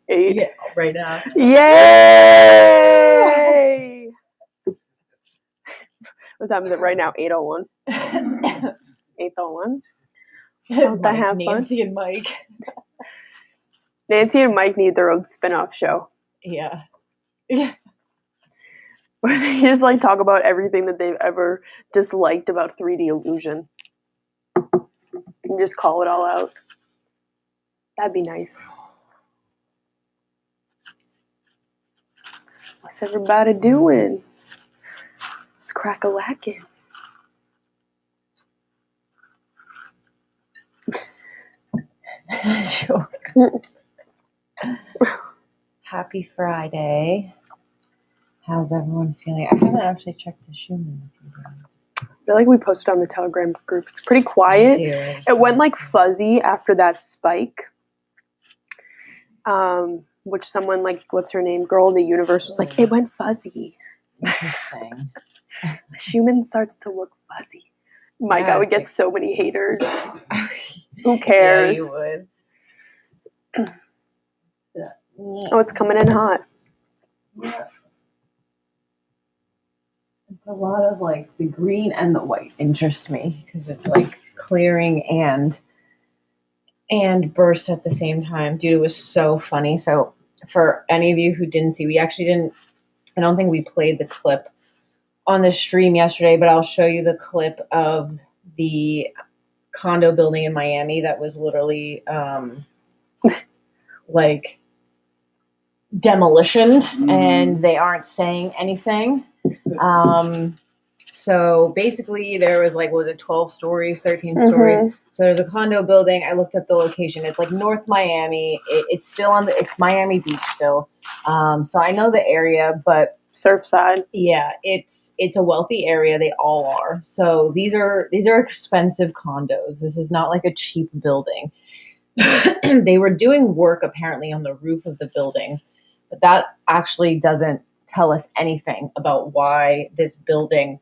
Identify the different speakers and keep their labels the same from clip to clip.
Speaker 1: 8.
Speaker 2: Yeah, right now.
Speaker 1: Yay! What time is it right now? 8:01. 8:01. Don't they have
Speaker 2: Nancy
Speaker 1: fun?
Speaker 2: and Mike.
Speaker 1: Nancy and Mike need their own spin-off show.
Speaker 2: Yeah.
Speaker 1: Where they just like talk about everything that they've ever disliked about 3D illusion. And just call it all out. That'd be nice. What's everybody doing? Just crack-a-lacking.
Speaker 2: Sure. Happy Friday. How's everyone feeling? I haven't actually checked the shoe in a few days.
Speaker 1: I feel like we posted on the Telegram group. It's pretty quiet. It went like fuzzy after that spike. Which someone like, what's her name? Girl in the universe was like, it went fuzzy.
Speaker 2: Interesting.
Speaker 1: Human starts to look fuzzy. My God, we get like so many haters. Who cares?
Speaker 2: Yeah, you would.
Speaker 1: Oh, it's coming in hot.
Speaker 2: Yeah. It's a lot of like the green and the white interests me because it's like clearing and burst at the same time. Dude, it was so funny. So for any of you who didn't see, I don't think we played the clip on the stream yesterday, but I'll show you the clip of the condo building in Miami that was literally like demolitioned, and they aren't saying anything. So basically there was like, what was it, 12 stories, 13 stories. So there's a condo building. I looked up the location. It's like North Miami. It's still it's Miami Beach still. So I know the area, but
Speaker 1: Surfside.
Speaker 2: Yeah, it's a wealthy area. They all are. So these are expensive condos. This is not like a cheap building. They were doing work apparently on the roof of the building, but that actually doesn't tell us anything about why this building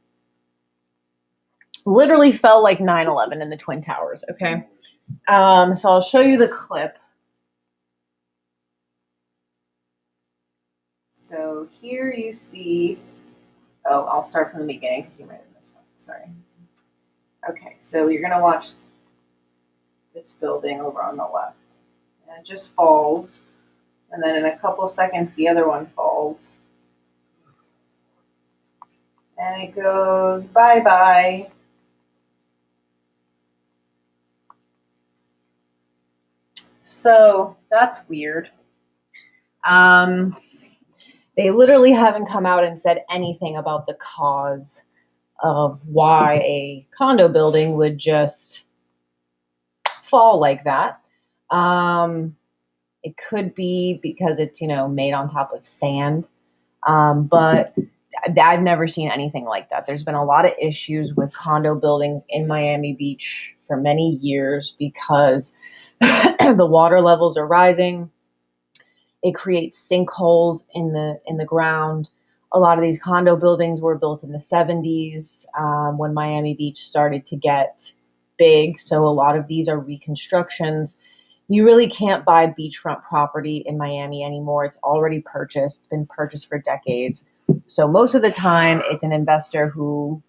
Speaker 2: literally fell like 9/11 in the Twin Towers. Okay. So I'll show you the clip. So here you see, I'll start from the beginning because you might have missed one. Sorry. Okay, so you're going to watch this building over on the left. And it just falls. And then in a couple seconds, the other one falls. And it goes bye-bye. So that's weird. They literally haven't come out and said anything about the cause of why a condo building would just fall like that. It could be because it's, made on top of sand. But I've never seen anything like that. There's been a lot of issues with condo buildings in Miami Beach for many years because the water levels are rising. It creates sinkholes in the ground. A lot of these condo buildings were built in the 70s when Miami Beach started to get big. So a lot of these are reconstructions. You really can't buy beachfront property in Miami anymore. It's already been purchased for decades. So most of the time, it's an investor who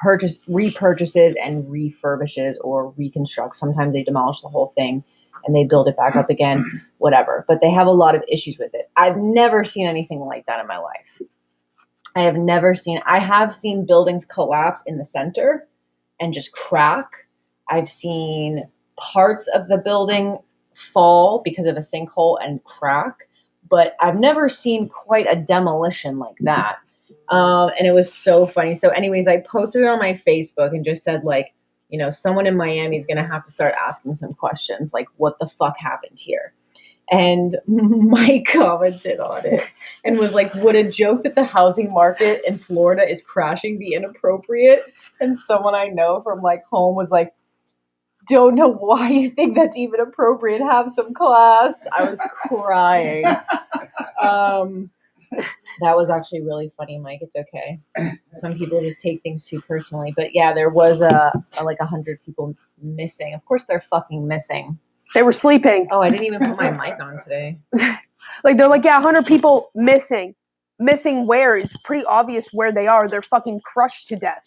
Speaker 2: repurchases and refurbishes or reconstructs. Sometimes they demolish the whole thing and they build it back up again, whatever. But they have a lot of issues with it. I've never seen anything like that in my life. I have seen buildings collapse in the center and just crack. I've seen parts of the building fall because of a sinkhole and crack, but I've never seen quite a demolition like that. And it was so funny. So anyways, I posted it on my Facebook and just said someone in Miami is going to have to start asking some questions like, what the fuck happened here? And Mike commented on it and was like, would a joke that the housing market in Florida is crashing be inappropriate? And someone I know from home was like, don't know why you think that's even appropriate. Have some class. I was crying. That was actually really funny, Mike. It's okay. Some people just take things too personally. But yeah, there was like 100 people missing. Of course they're fucking missing.
Speaker 1: They were sleeping.
Speaker 2: Oh, I didn't even put my mic on today.
Speaker 1: Like, they're like, yeah, 100 people missing. Missing where? It's pretty obvious where they are. They're fucking crushed to death.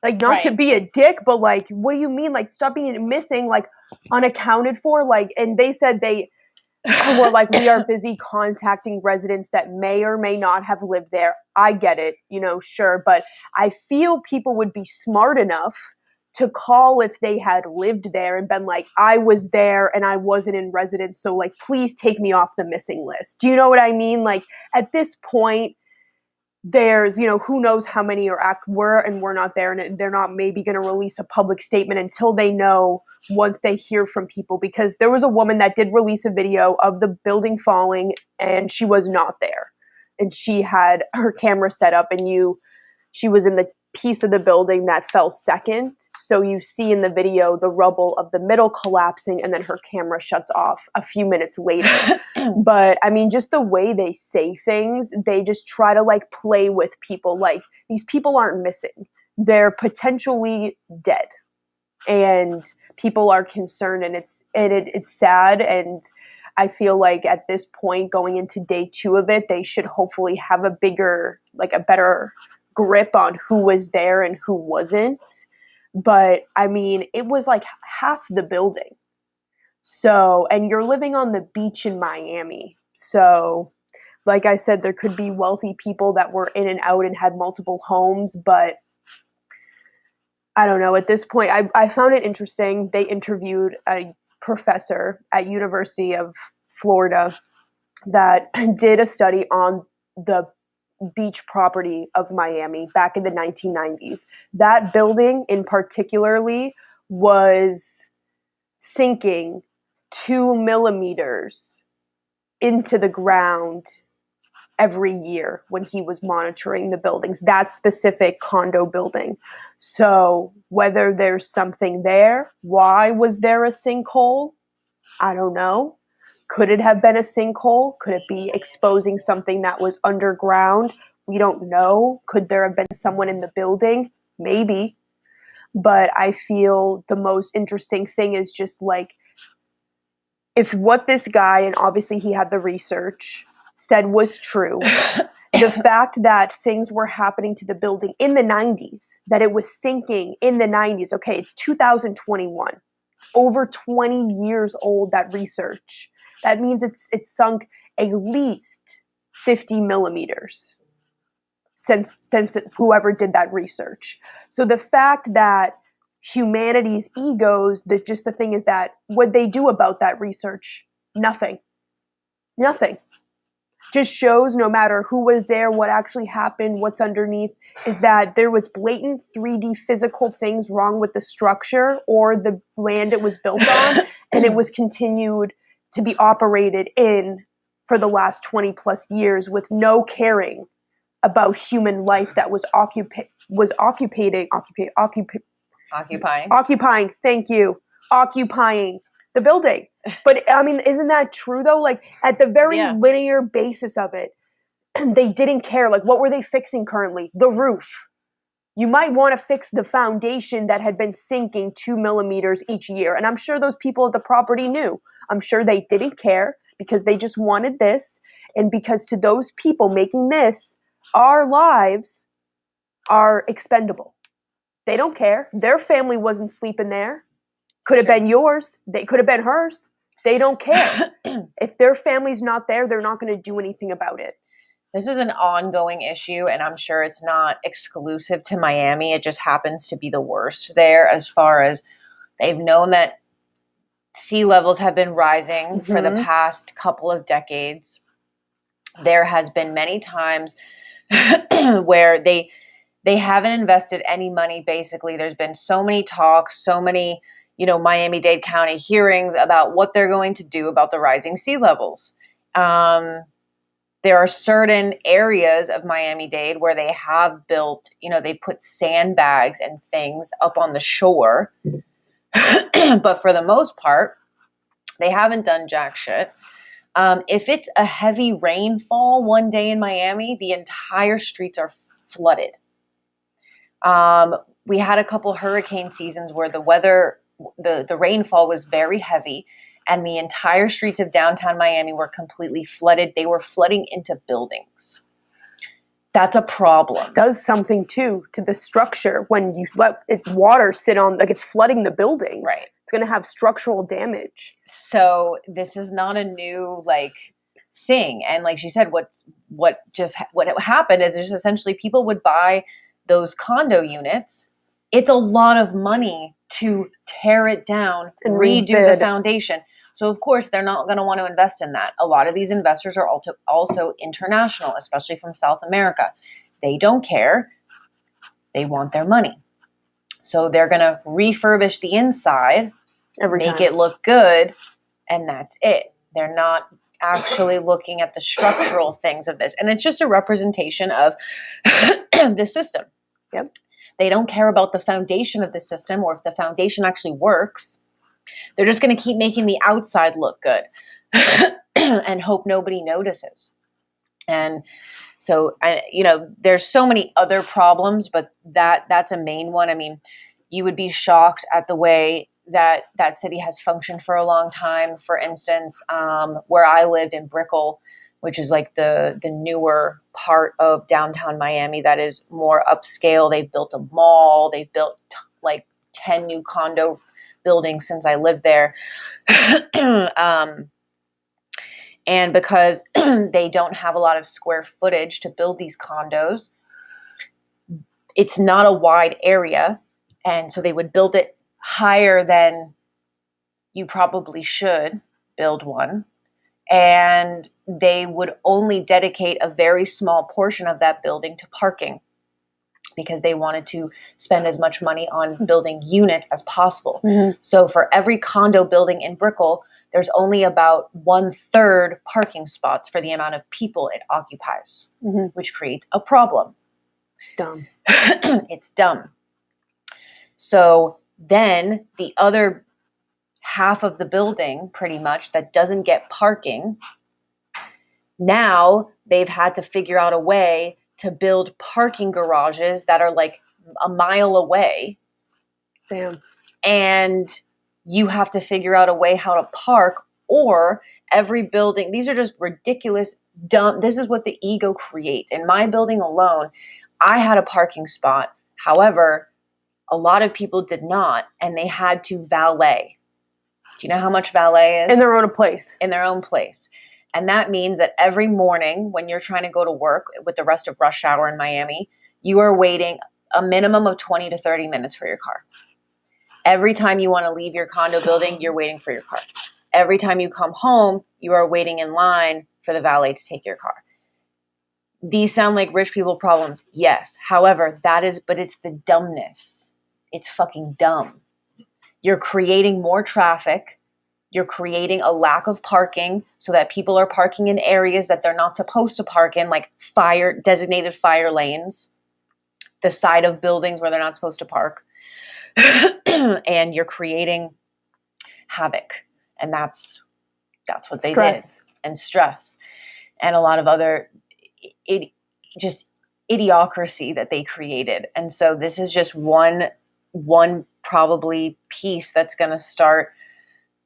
Speaker 1: Like, not to
Speaker 2: Right.
Speaker 1: be a dick, but like, what do you mean? Like, stop being missing, like, unaccounted for? Like, and they said they were like, we are busy contacting residents that may or may not have lived there. I get it, you know, sure. But I feel people would be smart enough to call if they had lived there and been like, I was there and I wasn't in residence, so like, please take me off the missing list. Do you know what I mean? Like, at this point, there's, you know, who knows how many were and were not there, and they're not maybe going to release a public statement until they know, once they hear from people. Because there was a woman that did release a video of the building falling and she was not there, and she had her camera set up, and she was in the piece of the building that fell second, so you see in the video the rubble of the middle collapsing, and then her camera shuts off a few minutes later. But I mean, just the way they say things, they just try to like play with people. Like, these people aren't missing, they're potentially dead, and people are concerned, and it's sad. And I feel like at this point, going into day 2 of it, they should hopefully have a better grip on who was there and who wasn't. But I mean, it was like half the building. So, and you're living on the beach in Miami. So, like I said, there could be wealthy people that were in and out and had multiple homes, but I don't know. At this point, I found it interesting. They interviewed a professor at University of Florida that did a study on the beach property of Miami back in the 1990s. That building in particularly was sinking 2 millimeters into the ground every year when he was monitoring the buildings, that specific condo building. So whether there's something there, why was there a sinkhole? I don't know. Could it have been a sinkhole? Could it be exposing something that was underground? We don't know. Could there have been someone in the building? Maybe. But I feel the most interesting thing is just like, if what this guy, and obviously he had the research, said was true, the fact that things were happening to the building in the 90s, that it was sinking in the 90s. Okay, it's 2021. Over 20 years old, that research. That means it's sunk at least 50 millimeters since whoever did that research. So the fact that humanity's egos, that just the thing is that what they do about that research, nothing. Just shows no matter who was there, what actually happened, what's underneath, is that there was blatant 3D physical things wrong with the structure or the land it was built on, and it was continued to be operated in for the last 20 plus years with no caring about human life that was occupying, thank you, occupying the building. But I mean, isn't that true though? Like, at the very linear basis of it, they didn't care. Like, what were they fixing currently? The roof. You might want to fix the foundation that had been sinking 2 millimeters each year. And I'm sure those people at the property knew. I'm sure they didn't care because they just wanted this. And because to those people making this, our lives are expendable. They don't care. Their family wasn't sleeping there. Could have been yours. They could have been hers. They don't care. If their family's not there, they're not going to do anything about it.
Speaker 2: This is an ongoing issue, and I'm sure it's not exclusive to Miami. It just happens to be the worst there, as far as they've known that sea levels have been rising for the past couple of decades. There has been many times where they haven't invested any money. Basically, there's been so many talks, so many, Miami-Dade County hearings about what they're going to do about the rising sea levels. There are certain areas of Miami-Dade where they have built, they put sandbags and things up on the shore. But for the most part, they haven't done jack shit. If it's a heavy rainfall one day in Miami, the entire streets are flooded. We had a couple hurricane seasons where the weather, the rainfall was very heavy, and the entire streets of downtown Miami were completely flooded. They were flooding into buildings. That's a problem.
Speaker 1: It does something too to the structure when you let water sit on, like it's flooding the buildings.
Speaker 2: Right.
Speaker 1: It's going to have structural damage.
Speaker 2: So this is not a new thing. And like she said, what happened is just essentially people would buy those condo units. It's a lot of money to tear it down and redo the foundation. So of course they're not going to want to invest in that. A lot of these investors are also international, especially from South America. They don't care. They want their money. So they're going to refurbish the inside, make it look good, and that's it. They're not actually looking at the structural things of this. And it's just a representation of the system.
Speaker 1: Yep.
Speaker 2: They don't care about the foundation of the system or if the foundation actually works. They're just going to keep making the outside look good and hope nobody notices. And so, there's so many other problems, but that's a main one. I mean, you would be shocked at the way that city has functioned for a long time. For instance, where I lived in Brickell, which is like the newer part of downtown Miami that is more upscale. They've built a mall. They've built 10 new condo buildings since I lived there. And because they don't have a lot of square footage to build these condos, it's not a wide area. And so they would build it higher than you probably should build one. And they would only dedicate a very small portion of that building to parking because they wanted to spend as much money on building units as possible. Mm-hmm. So for every condo building in Brickell, there's only about 1/3 parking spots for the amount of people it occupies, which creates a problem.
Speaker 1: It's dumb.
Speaker 2: It's dumb. So then the other half of the building, pretty much, that doesn't get parking, now they've had to figure out a way to build parking garages that are like a mile away.
Speaker 1: Damn.
Speaker 2: And you have to figure out a way how to park, or every building, these are just ridiculous, dumb, this is what the ego creates. In my building alone, I had a parking spot. However, a lot of people did not, and they had to valet. Do you know how much valet is?
Speaker 1: In their own place.
Speaker 2: In their own place. And that means that every morning when you're trying to go to work with the rest of rush hour in Miami, you are waiting a minimum of 20 to 30 minutes for your car. Every time you want to leave your condo building, you're waiting for your car. Every time you come home, you are waiting in line for the valet to take your car. These sound like rich people problems. Yes. However, but it's the dumbness. It's fucking dumb. You're creating more traffic. You're creating a lack of parking so that people are parking in areas that they're not supposed to park in, like designated fire lanes, the side of buildings where they're not supposed to park. And you're creating havoc. And that's what they did. And stress. And a lot of other just idiocracy that they created. And so this is just one probably piece that's going to start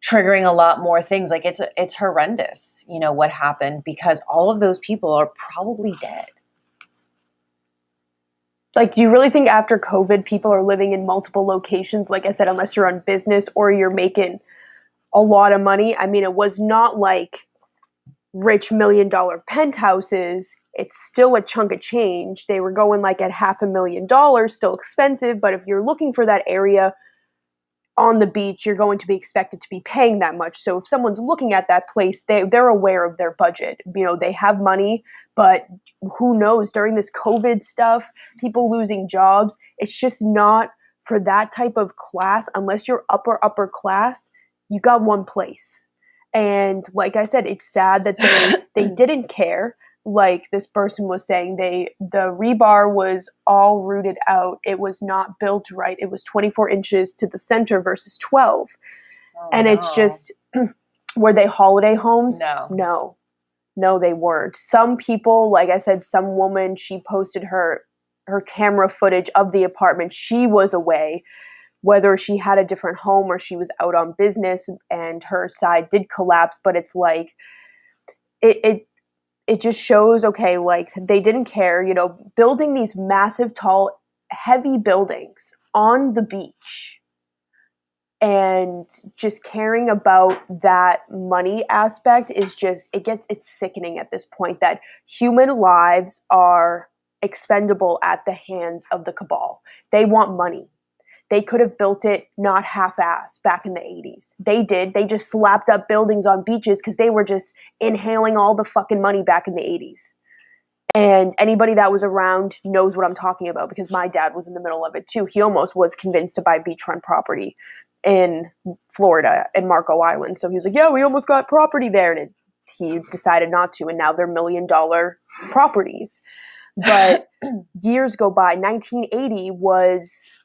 Speaker 2: triggering a lot more things. Like it's horrendous, what happened, because all of those people are probably dead.
Speaker 1: Like, do you really think after COVID, people are living in multiple locations? Like I said, unless you're on business or you're making a lot of money. I mean, it was not like rich $1 million penthouses. It's still a chunk of change. They were going like at $500,000, still expensive. But if you're looking for that area on the beach, you're going to be expected to be paying that much. So if someone's looking at that place, they're aware of their budget. They have money, but who knows, during this COVID stuff, people losing jobs, it's just not for that type of class. Unless you're upper class, you got one place. And like I said, it's sad that they didn't care. Like this person was saying, the rebar was all rooted out. It was not built right. It was 24 inches to the center versus 12. And it's just, were they holiday homes? No, they weren't. Some people, like I said, some woman, she posted her camera footage of the apartment. She was away. whether she had a different home or she was out on business and her side did collapse. But it's like, it just shows, okay, like they didn't care, building these massive, tall, heavy buildings on the beach and just caring about that money aspect is just, it's sickening at this point that human lives are expendable at the hands of the cabal. They want money. They could have built it not half-assed back in the 80s. They did. They just slapped up buildings on beaches because they were just inhaling all the fucking money back in the 80s. And anybody that was around knows what I'm talking about because my dad was in the middle of it too. He almost was convinced to buy beachfront property in Florida and Marco Island. So he was like, yeah, we almost got property there. And he decided not to. And now they're $1 million properties. But years go by. 1980 was...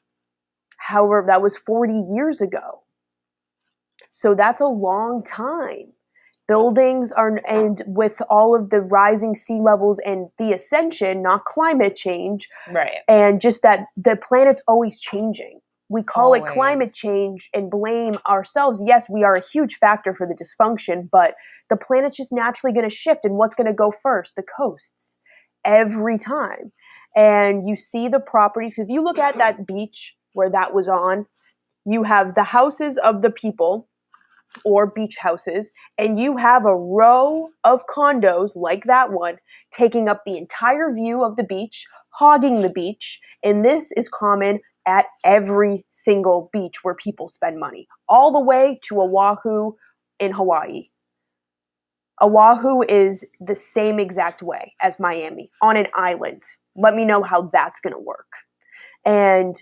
Speaker 1: However, that was 40 years ago. So that's a long time. Buildings are, and with all of the rising sea levels and the ascension, not climate change.
Speaker 2: Right.
Speaker 1: And just that the planet's always changing. We call
Speaker 2: Always.
Speaker 1: it climate change and blame ourselves. Yes, we are a huge factor for the dysfunction, but the planet's just naturally going to shift. And what's going to go first? The coasts. Every time. And you see the properties. If you look at that beach where that was on, you have the houses of the people or beach houses, and you have a row of condos like that one taking up the entire view of the beach, hogging the beach, and this is common at every single beach where people spend money, all the way to Oahu in Hawaii. Oahu is the same exact way as Miami, on an island. Let me know how that's going to work. And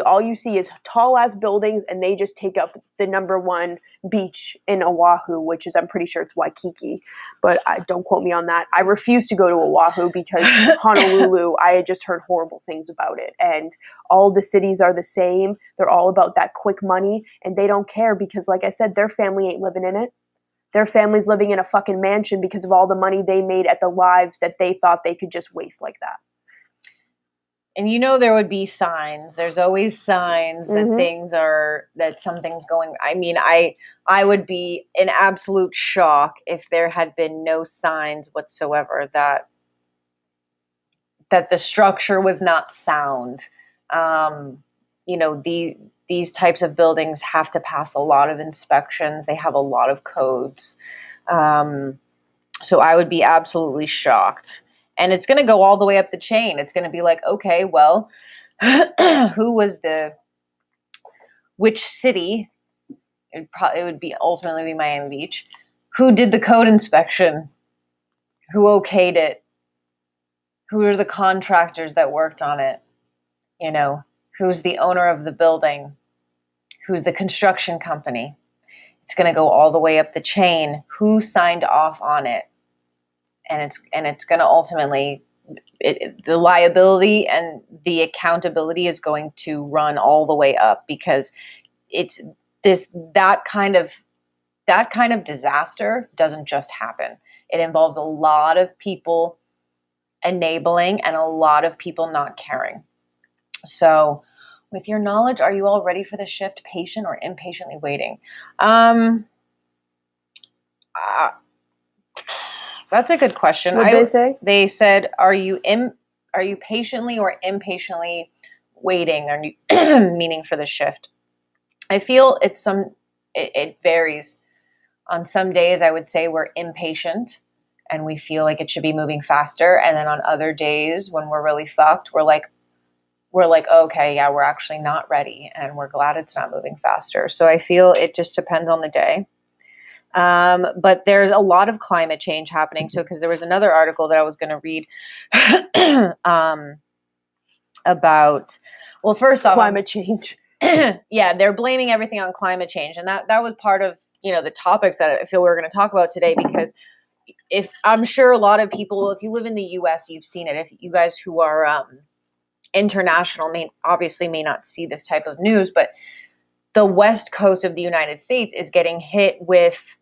Speaker 1: all you see is tall-ass buildings, and they just take up the number one beach in Oahu, which is, I'm pretty sure it's Waikiki, but don't quote me on that. I refuse to go to Oahu because Honolulu, I had just heard horrible things about it. And all the cities are the same. They're all about that quick money, and they don't care because, like I said, their family ain't living in it. Their family's living in a fucking mansion because of all the money they made at the lives that they thought they could just waste like that.
Speaker 2: And there would be signs. There's always signs that that something's going. I mean, I would be in absolute shock if there had been no signs whatsoever that the structure was not sound. These types of buildings have to pass a lot of inspections. They have a lot of codes. So I would be absolutely shocked. And it's going to go all the way up the chain. It's going to be like, okay, well, which city? It would be ultimately be Miami Beach. Who did the code inspection? Who okayed it? Who are the contractors that worked on it? Who's the owner of the building? Who's the construction company? It's going to go all the way up the chain. Who signed off on it? And it's going to ultimately, the liability and the accountability is going to run all the way up because that kind of disaster doesn't just happen. It involves a lot of people enabling and a lot of people not caring. So, with your knowledge, are you all ready for the shift, patient or impatiently waiting? That's a good question.
Speaker 1: What did they say? They
Speaker 2: said, are you patiently or impatiently waiting, or meaning for the shift? I feel it varies. On some days, I would say we're impatient and we feel like it should be moving faster. And then on other days when we're really fucked, we're like, okay, yeah, we're actually not ready and we're glad it's not moving faster. So I feel it just depends on the day. But there's a lot of climate change happening. So, because there was another article that I was going to read about, well, first off,
Speaker 1: climate change.
Speaker 2: Yeah, they're blaming everything on climate change. And that was part of, the topics that I feel we were going to talk about today, because if I'm sure a lot of people, if you live in the US, you've seen it. If you guys who are, international may not see this type of news, but the West Coast of the United States is getting hit with,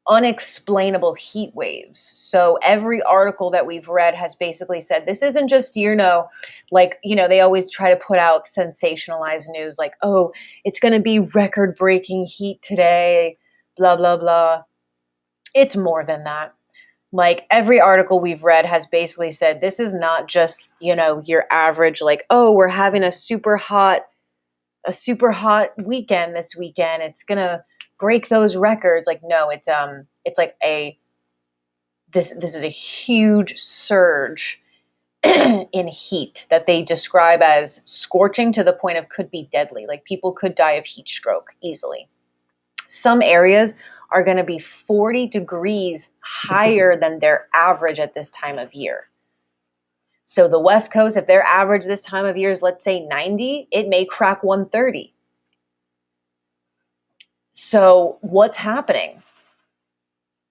Speaker 2: unexplainable heat waves. So every article that we've read has basically said this isn't just, they always try to put out sensationalized news like, oh, it's going to be record breaking heat today, blah, blah, blah. It's more than that. Like every article we've read has basically said this is not just, your average, like, oh, we're having a super hot weekend this weekend. It's going to break those records. Like, no, it's like this is a huge surge in heat that they describe as scorching to the point of could be deadly. Like people could die of heat stroke easily. Some areas are going to be 40 degrees higher than their average at this time of year. So the West Coast, if their average this time of year is, let's say 90, it may crack 130. So what's happening?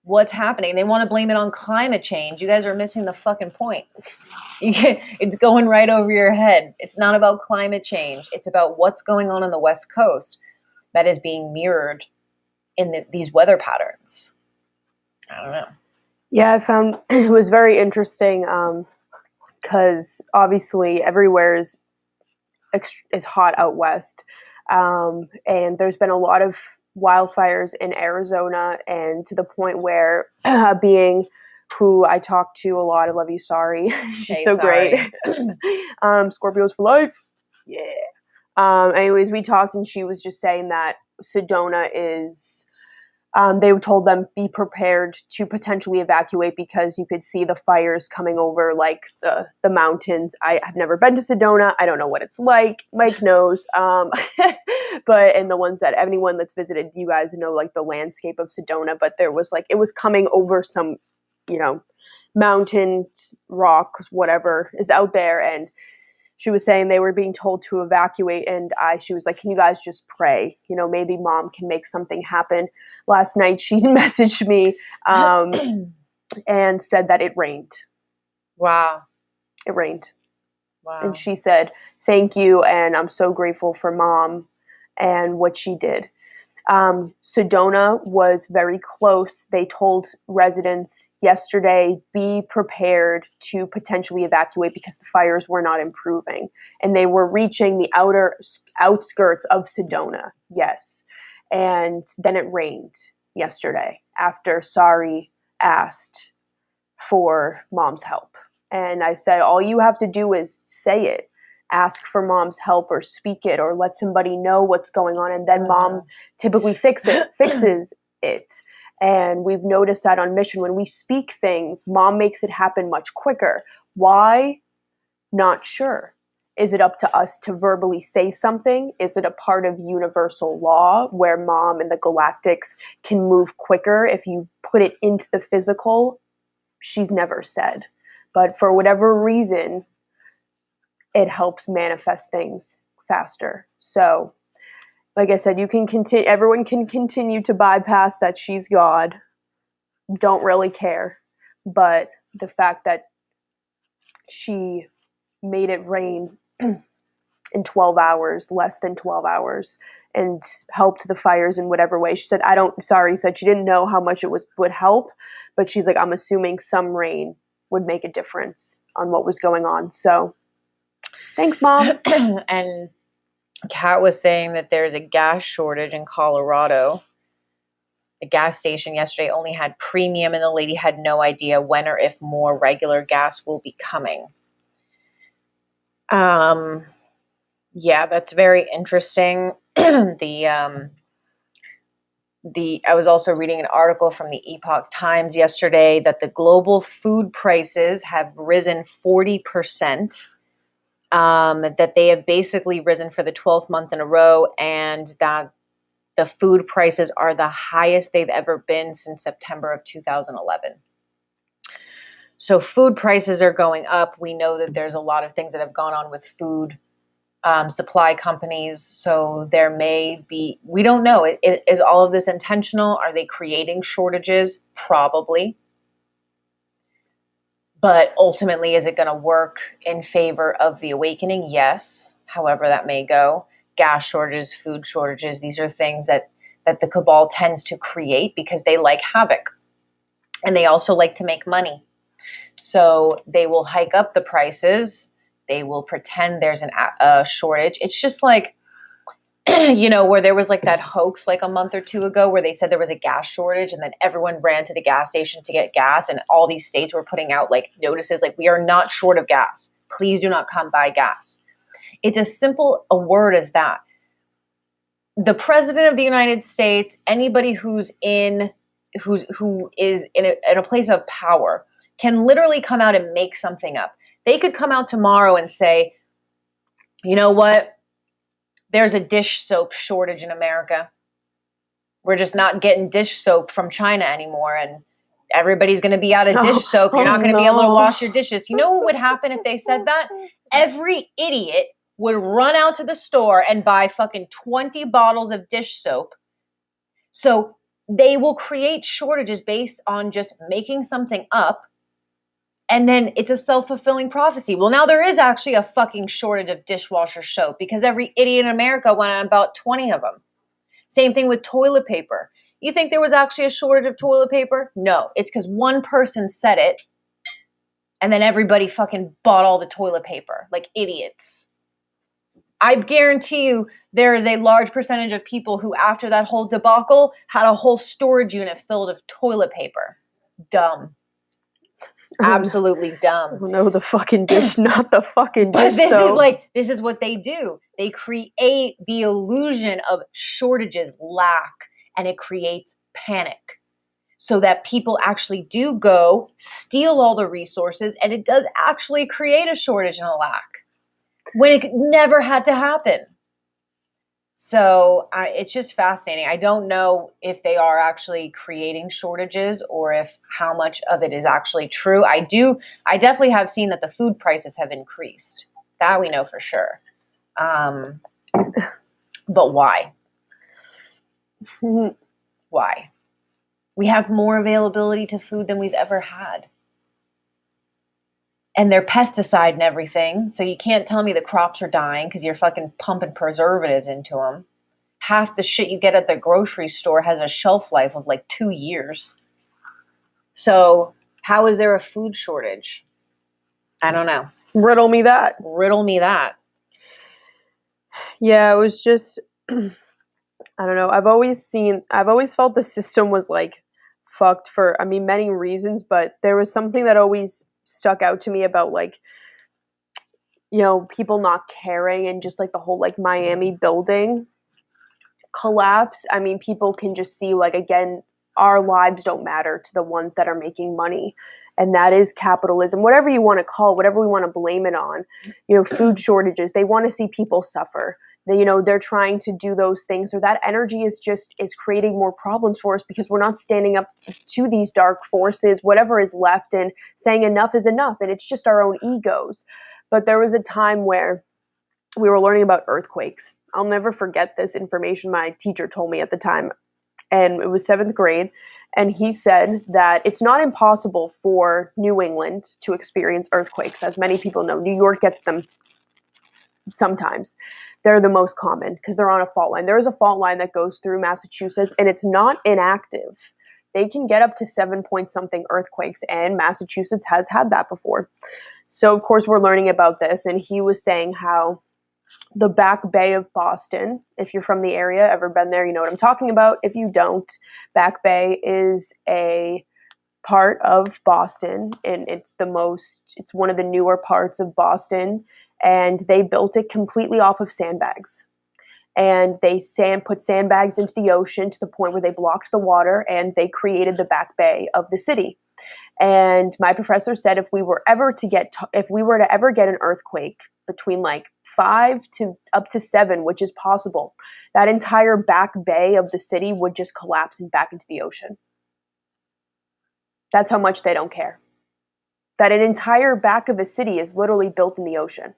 Speaker 2: They want to blame it on climate change. You guys are missing the fucking point. It's going right over your head. It's not about climate change. It's about what's going on the West Coast that is being mirrored in these weather patterns. I don't know.
Speaker 1: Yeah, I found it was very interesting because obviously everywhere is hot out west, and there's been a lot of wildfires in Arizona, and to the point where being who I talk to a lot, I love you, Sorry. She's so great. Scorpios for life. Yeah. Anyways, we talked and she was just saying that Sedona is, they told them be prepared to potentially evacuate because you could see the fires coming over like the mountains. I've never been to Sedona. I don't know what it's like. Mike knows. But and the ones that anyone that's visited, you guys know like the landscape of Sedona. But there was like it was coming over some, mountains, rocks, whatever is out there, and she was saying they were being told to evacuate, and she was like, can you guys just pray? Maybe mom can make something happen. Last night she messaged me and said that it rained.
Speaker 2: Wow.
Speaker 1: It rained.
Speaker 2: Wow.
Speaker 1: And she said, thank you, and I'm so grateful for mom and what she did. Sedona was very close. They told residents yesterday, be prepared to potentially evacuate because the fires were not improving. And they were reaching the outskirts of Sedona. Yes. And then it rained yesterday after Sari asked for mom's help. And I said, all you have to do is say it. Ask for mom's help or speak it or let somebody know what's going on, and then mom typically fixes it. And we've noticed that on Mission, when we speak things, mom makes it happen much quicker. Why? Not sure. Is it up to us to verbally say something? Is it a part of universal law where mom and the galactics can move quicker if you put it into the physical? She's never said. But for whatever reason, it helps manifest things faster. So, like I said, you can continue. Everyone can continue to bypass that she's God. Don't really care. But the fact that she made it rain in 12 hours, less than 12 hours, and helped the fires in whatever way. She said, said she didn't know how much would help, but she's like, I'm assuming some rain would make a difference on what was going on. So, thanks, Mom.
Speaker 2: And Kat was saying that there's a gas shortage in Colorado. The gas station yesterday only had premium, and the lady had no idea when or if more regular gas will be coming. Yeah, that's very interesting. I was also reading an article from the Epoch Times yesterday that the global food prices have risen 40%. That they have basically risen for the 12th month in a row, and that the food prices are the highest they've ever been since September of 2011. So food prices are going up. We know that there's a lot of things that have gone on with food supply companies. So there may be, we don't know. Is all of this intentional? Are they creating shortages? Probably. But ultimately, is it going to work in favor of the awakening? Yes. However that may go. Gas shortages, food shortages, these are things that that the cabal tends to create because they like havoc. And they also like to make money. So they will hike up the prices. They will pretend there's a shortage. It's just like, where there was like that hoax like a month or two ago where they said there was a gas shortage and then everyone ran to the gas station to get gas, and all these states were putting out like notices like, we are not short of gas. Please do not come buy gas. It's as simple a word as that. The president of the United States, anybody who is in a place of power, can literally come out and make something up. They could come out tomorrow and say, you know what? There's a dish soap shortage in America. We're just not getting dish soap from China anymore, and everybody's going to be out of dish soap. You're not going to be able to wash your dishes. You know what would happen if they said that? Every idiot would run out to the store and buy fucking 20 bottles of dish soap. So they will create shortages based on just making something up. And then it's a self-fulfilling prophecy. Well, now there is actually a fucking shortage of dishwasher soap because every idiot in America went on about 20 of them. Same thing with toilet paper. You think there was actually a shortage of toilet paper? No, it's because one person said it and then everybody fucking bought all the toilet paper like idiots. I guarantee you there is a large percentage of people who, after that whole debacle, had a whole storage unit filled with toilet paper. Dumb. Absolutely dumb.
Speaker 1: Oh no, the fucking dish, not the fucking dish.
Speaker 2: But this is what they do. They create the illusion of shortages, lack, and it creates panic. So that people actually do go steal all the resources, and it does actually create a shortage and a lack when it never had to happen. So it's just fascinating. I don't know if they are actually creating shortages or if how much of it is actually true. I definitely have seen that the food prices have increased. That we know for sure. But why? Why? We have more availability to food than we've ever had. And they're pesticide and everything. So you can't tell me the crops are dying because you're fucking pumping preservatives into them. Half the shit you get at the grocery store has a shelf life of like 2 years. So how is there a food shortage? I don't know.
Speaker 1: Riddle me that.
Speaker 2: Riddle me that.
Speaker 1: Yeah, it was just, I don't know. I've always felt the system was like fucked for, many reasons, but there was something that always stuck out to me about like, people not caring and just like the whole like Miami building collapse. People can just see like, again, our lives don't matter to the ones that are making money. And that is capitalism, whatever you want to call it, whatever we want to blame it on, food shortages. They want to see people suffer. They're trying to do those things, or that energy is creating more problems for us because we're not standing up to these dark forces, whatever is left, and saying enough is enough. And it's just our own egos. But there was a time where we were learning about earthquakes. I'll never forget this information my teacher told me at the time. And it was 7th grade. And he said that it's not impossible for New England to experience earthquakes. As many people know, New York gets them sometimes. They're the most common because they're on a fault line. There is a fault line that goes through Massachusetts, and it's not inactive. They can get up to 7-point-something earthquakes, and Massachusetts has had that before. So, of course, we're learning about this, and he was saying how the Back Bay of Boston, if you're from the area, ever been there, you know what I'm talking about. If you don't, Back Bay is a part of Boston, and it's one of the newer parts of Boston, and they built it completely off of sandbags. And they put sandbags into the ocean to the point where they blocked the water, and they created the Back Bay of the city. And my professor said if we were to ever get an earthquake between like 5 to up to 7, which is possible, that entire Back Bay of the city would just collapse and back into the ocean. That's how much they don't care. That an entire back of a city is literally built in the ocean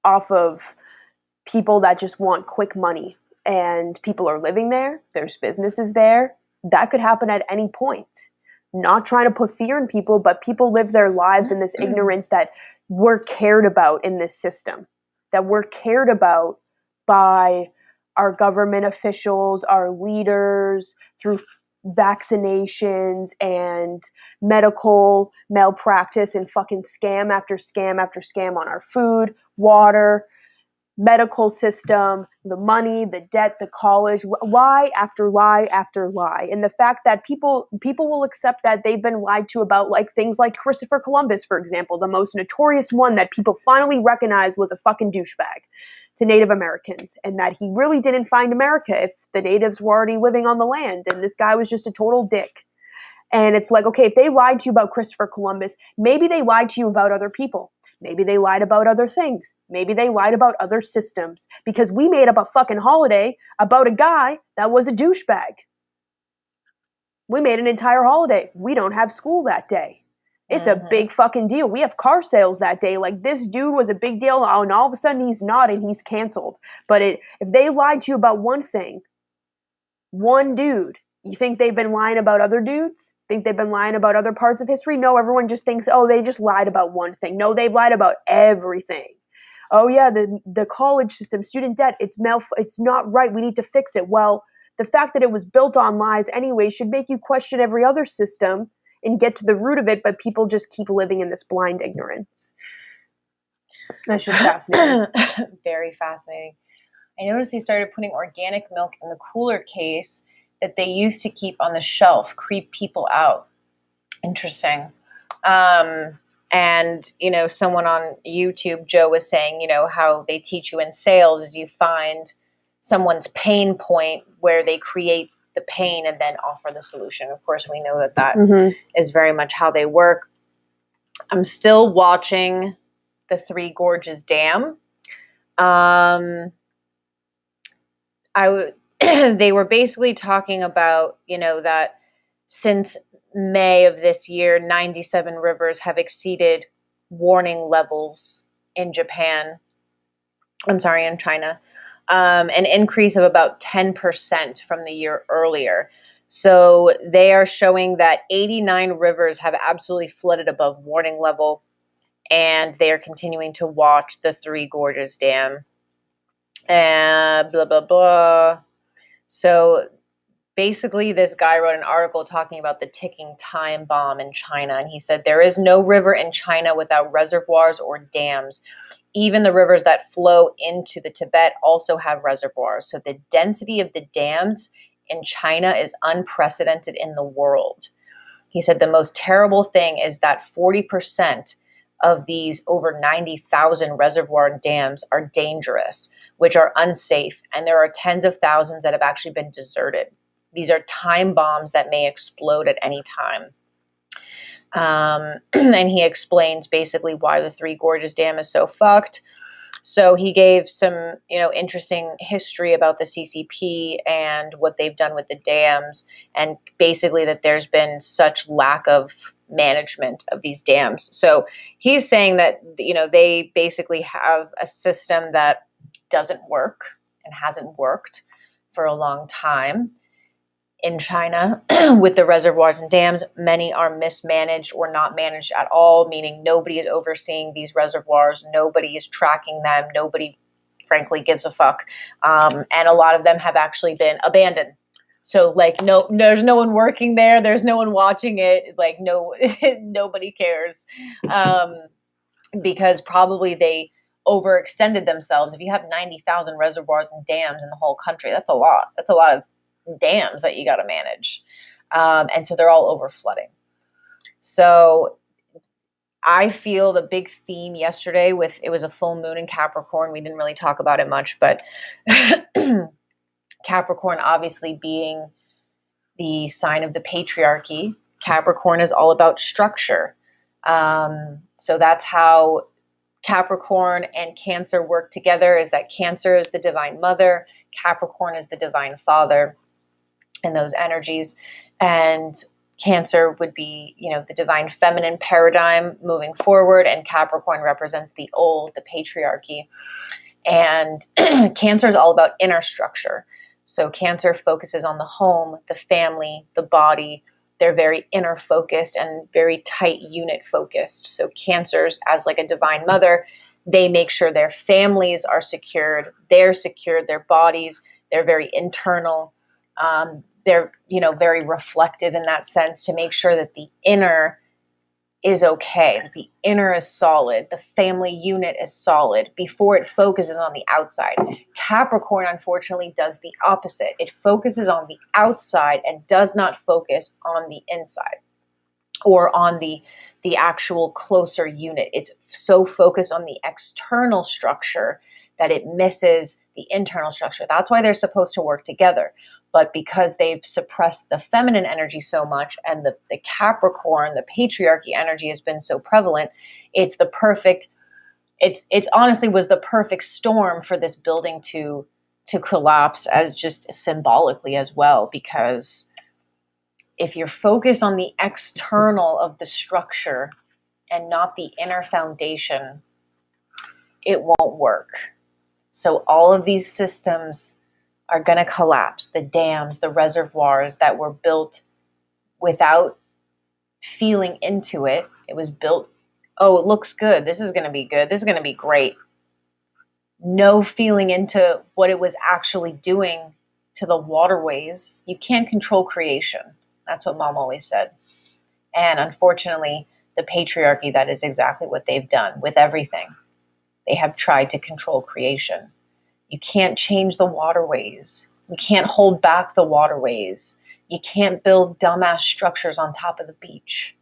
Speaker 1: off of people that just want quick money, and people are living there. There's businesses there. That could happen at any point. Not trying to put fear in people, but people live their lives in this ignorance that we're cared about in this system, that we're cared about by our government officials, our leaders, through vaccinations and medical malpractice and fucking scam after scam after scam on our food, water, medical system, the money, the debt, the college, lie after lie after lie. And the fact that people will accept that they've been lied to about, like, things like Christopher Columbus, for example, the most notorious one that people finally recognized was a fucking douchebag to Native Americans, and that he really didn't find America if the natives were already living on the land, and this guy was just a total dick. And it's like, okay, if they lied to you about Christopher Columbus, maybe they lied to you about other people. Maybe they lied about other things. Maybe they lied about other systems, because we made up a fucking holiday about a guy that was a douchebag. We made an entire holiday. We don't have school that day. It's a big fucking deal. We have car sales that day. Like, this dude was a big deal, and all of a sudden he's not, and he's canceled. But if they lied to you about one thing, one dude, you think they've been lying about other dudes? Think they've been lying about other parts of history? No, everyone just thinks, oh, they just lied about one thing. No, they've lied about everything. Oh yeah, the college system, student debt, it's not right. We need to fix it. Well, the fact that it was built on lies anyway should make you question every other system and get to the root of it, but people just keep living in this blind ignorance. That's just fascinating.
Speaker 2: Very fascinating. I noticed they started putting organic milk in the cooler case that they used to keep on the shelf, creep people out. Interesting. And, someone on YouTube, Joe, was saying, how they teach you in sales is you find someone's pain point where they create the pain and then offer the solution. Of course, we know that is very much how they work. I'm still watching the Three Gorges Dam. They were basically talking about, that since May of this year, 97 rivers have exceeded warning levels in China. An increase of about 10% from the year earlier. So they are showing that 89 rivers have absolutely flooded above warning level, and they are continuing to watch the Three Gorges Dam. Blah, blah, blah. So basically, this guy wrote an article talking about the ticking time bomb in China, and he said, there is no river in China without reservoirs or dams. Even the rivers that flow into the Tibet also have reservoirs. So the density of the dams in China is unprecedented in the world. He said the most terrible thing is that 40% of these over 90,000 reservoir dams are dangerous, which are unsafe, and there are tens of thousands that have actually been deserted. These are time bombs that may explode at any time. And he explains basically why the Three Gorges Dam is so fucked. So he gave some, interesting history about the CCP and what they've done with the dams, and basically that there's been such lack of management of these dams. So he's saying that, they basically have a system that doesn't work and hasn't worked for a long time. In China, with the reservoirs and dams, many are mismanaged or not managed at all, meaning nobody is overseeing these reservoirs, nobody is tracking them, nobody, frankly, gives a fuck. And a lot of them have actually been abandoned. So, there's no one working there, there's no one watching it, nobody cares, because probably they overextended themselves. If you have 90,000 reservoirs and dams in the whole country, that's a lot. That's a lot of dams that you got to manage. And so they're all over flooding. So I feel the big theme yesterday it was a full moon in Capricorn. We didn't really talk about it much, but Capricorn obviously being the sign of the patriarchy, Capricorn is all about structure. So that's how Capricorn and Cancer work together, is that Cancer is the divine mother, Capricorn is the divine father. And those energies, and Cancer would be, the divine feminine paradigm moving forward, and Capricorn represents the old, the patriarchy. And Cancer is all about inner structure. So Cancer focuses on the home, the family, the body. They're very inner focused and very tight unit focused. So Cancers, as like a divine mother, they make sure their families are secured, they're secured, their bodies, They're very internal. They're, very reflective in that sense to make sure that the inner is okay, that the inner is solid, the family unit is solid before it focuses on the outside. Capricorn, unfortunately, does the opposite. It focuses on the outside and does not focus on the inside or on the actual closer unit. It's so focused on the external structure that it misses the internal structure. That's why they're supposed to work together. But because they've suppressed the feminine energy so much and the Capricorn, the patriarchy energy has been so prevalent, it's honestly was the perfect storm for this building to collapse, as just symbolically as well, because if you're focused on the external of the structure and not the inner foundation, it won't work. So all of these systems are going to collapse. The dams, the reservoirs that were built without feeling into it. It was built, oh, it looks good. This is going to be good. This is going to be great. No feeling into what it was actually doing to the waterways. You can't control creation. That's what Mom always said. And unfortunately, the patriarchy, that is exactly what they've done with everything. They have tried to control creation. You can't change the waterways. You can't hold back the waterways. You can't build dumbass structures on top of the beach.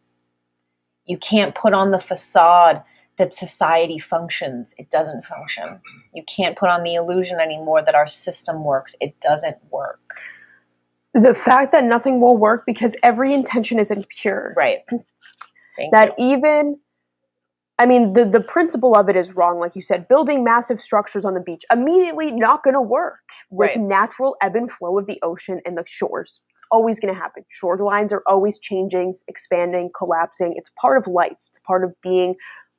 Speaker 2: You can't put on the facade that society functions. It doesn't function. You can't put on the illusion anymore that our system works. It doesn't work.
Speaker 1: The fact that nothing will work because every intention isn't pure.
Speaker 2: Right.
Speaker 1: The principle of it is wrong, like you said. Building massive structures on the beach, immediately not going to work with natural ebb and flow of the ocean and the shores. It's always going to happen. Shorelines are always changing, expanding, collapsing. It's part of life. It's part of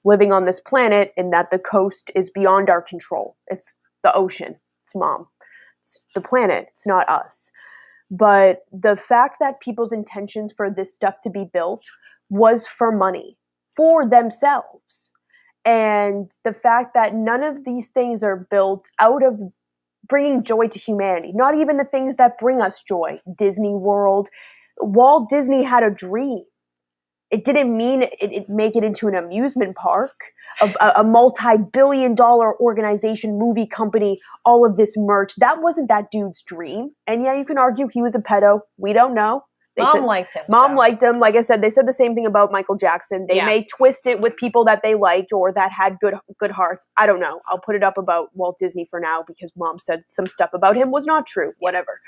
Speaker 1: living on this planet, and that the coast is beyond our control. It's the ocean. It's Mom. It's the planet. It's not us. But the fact that people's intentions for this stuff to be built was for money, for themselves. And the fact that none of these things are built out of bringing joy to humanity, not even the things that bring us joy. Disney World, Walt Disney had a dream. It didn't mean it make it into an amusement park, a multi-billion-dollar organization, movie company, all of this merch. That wasn't that dude's dream. And yeah, you can argue he was a pedo. We don't know.
Speaker 2: Mom liked him.
Speaker 1: Mom liked him. Like I said, they said the same thing about Michael Jackson. They may twist it with people that they liked or that had good hearts. I don't know. I'll put it up about Walt Disney for now because Mom said some stuff about him was not true. Whatever.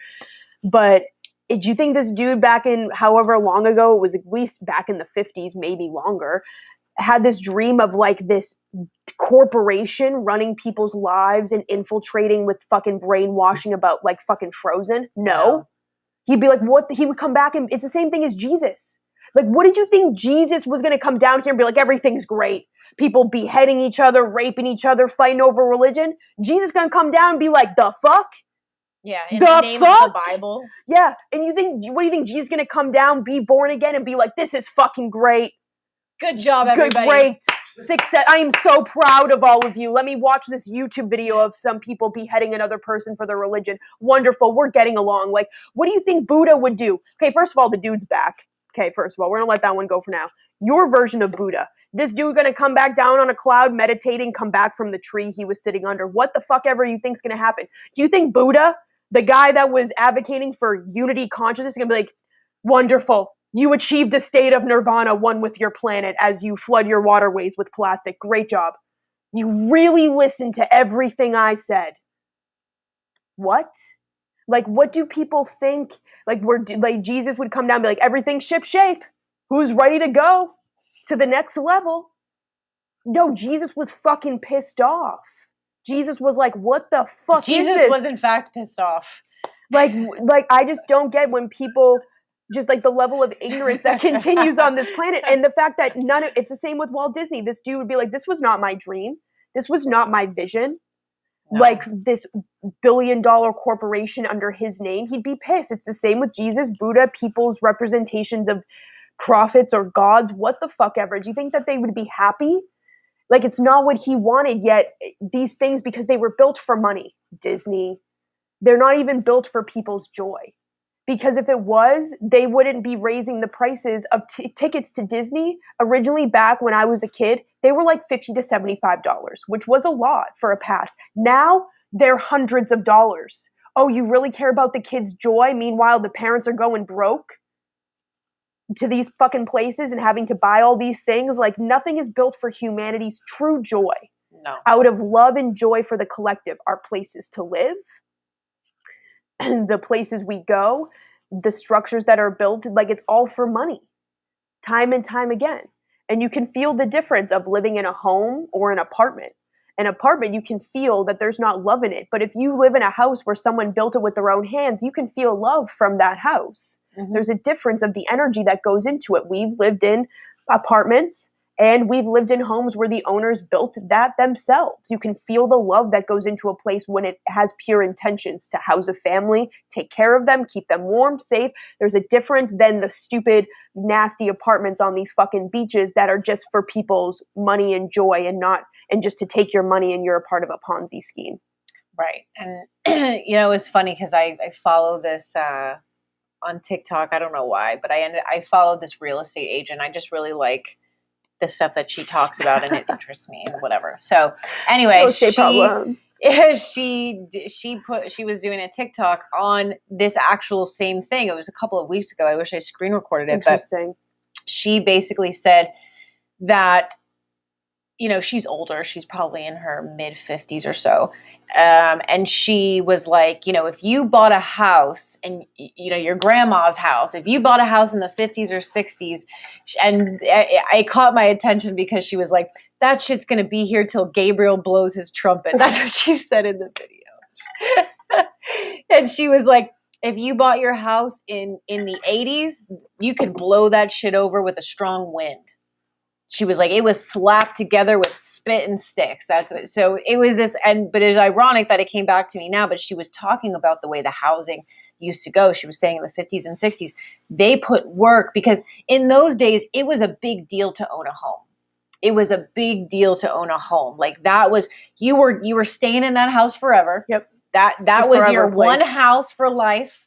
Speaker 1: But do you think this dude back in however long ago, it was at least back in the 50s, maybe longer, had this dream of like this corporation running people's lives and infiltrating with fucking brainwashing about like fucking Frozen? No. He'd be like, what? He would come back and it's the same thing as Jesus. Like, what did you think Jesus was going to come down here and be like, everything's great? People beheading each other, raping each other, fighting over religion. Jesus going to come down and be like, the fuck?
Speaker 2: Yeah, in the name of the Bible.
Speaker 1: Yeah, and what do you think? Jesus is going to come down, be born again, and be like, this is fucking great.
Speaker 2: Good job, everybody.
Speaker 1: Great. Success. I am so proud of all of you. Let me watch this YouTube video of some people beheading another person for their religion. Wonderful. We're getting along. Like, what do you think Buddha would do? Okay, first of all, the dude's back. Okay, first of all, we're going to let that one go for now. Your version of Buddha. This dude going to come back down on a cloud, meditating, come back from the tree he was sitting under. What the fuck ever you think's going to happen? Do you think Buddha, the guy that was advocating for unity consciousness, is going to be like, wonderful. You achieved a state of nirvana, one with your planet, as you flood your waterways with plastic. Great job. You really listened to everything I said. What? Like, what do people think? Like, Jesus would come down and be like, everything's shipshape. Who's ready to go to the next level? No, Jesus was fucking pissed off. Jesus was like, what the fuck is this?
Speaker 2: Jesus was, in fact, pissed off.
Speaker 1: Like, I just don't get when people... just like the level of ignorance that continues on this planet. And the fact that it's the same with Walt Disney. This dude would be like, this was not my dream. This was not my vision. No. Like this billion-dollar corporation under his name, he'd be pissed. It's the same with Jesus, Buddha, people's representations of prophets or gods, what the fuck ever. Do you think that they would be happy? Like, it's not what he wanted, yet these things, because they were built for money. Disney, They're not even built for people's joy. Because if it was, they wouldn't be raising the prices of tickets to Disney. Originally, back when I was a kid, they were like $50 to $75, which was a lot for a pass. Now, they're hundreds of dollars. Oh, you really care about the kids' joy? Meanwhile, the parents are going broke to these fucking places and having to buy all these things. Like, nothing is built for humanity's true joy.
Speaker 2: No.
Speaker 1: Out of love and joy for the collective, our places to live, the places we go, the structures that are built, like it's all for money, time and time again. And you can feel the difference of living in a home or an apartment. An apartment, you can feel that there's not love in it. But if you live in a house where someone built it with their own hands, you can feel love from that house. Mm-hmm. There's a difference of the energy that goes into it. We've lived in apartments and we've lived in homes where the owners built that themselves. You can feel the love that goes into a place when it has pure intentions to house a family, take care of them, keep them warm, safe. There's a difference than the stupid, nasty apartments on these fucking beaches that are just for people's money and joy and just to take your money and you're a part of a Ponzi scheme.
Speaker 2: Right. And, it's funny because I follow this on TikTok. I don't know why, but I follow this real estate agent. I just really like the stuff that she talks about and it interests me and whatever. So anyway, she was doing a TikTok on this actual same thing. It was a couple of weeks ago. I wish I screen recorded it.
Speaker 1: Interesting.
Speaker 2: But she basically said that, she's older. She's probably in her mid 50s or so. And she was like, if you bought a house and, your grandma's house, if you bought a house in the 50s or 60s, and I caught my attention because she was like, that shit's going to be here till Gabriel blows his trumpet. That's what she said in the video. And she was like, if you bought your house in the 80s, you could blow that shit over with a strong wind. She was like, it was slapped together with spit and sticks. So it was this, but it was ironic that it came back to me now, but she was talking about the way the housing used to go. She was saying in the 50s and 60s, they put work because in those days, it was a big deal to own a home. It was a big deal to own a home. Like that was, you were staying in that house forever.
Speaker 1: Yep.
Speaker 2: That was your one house for life.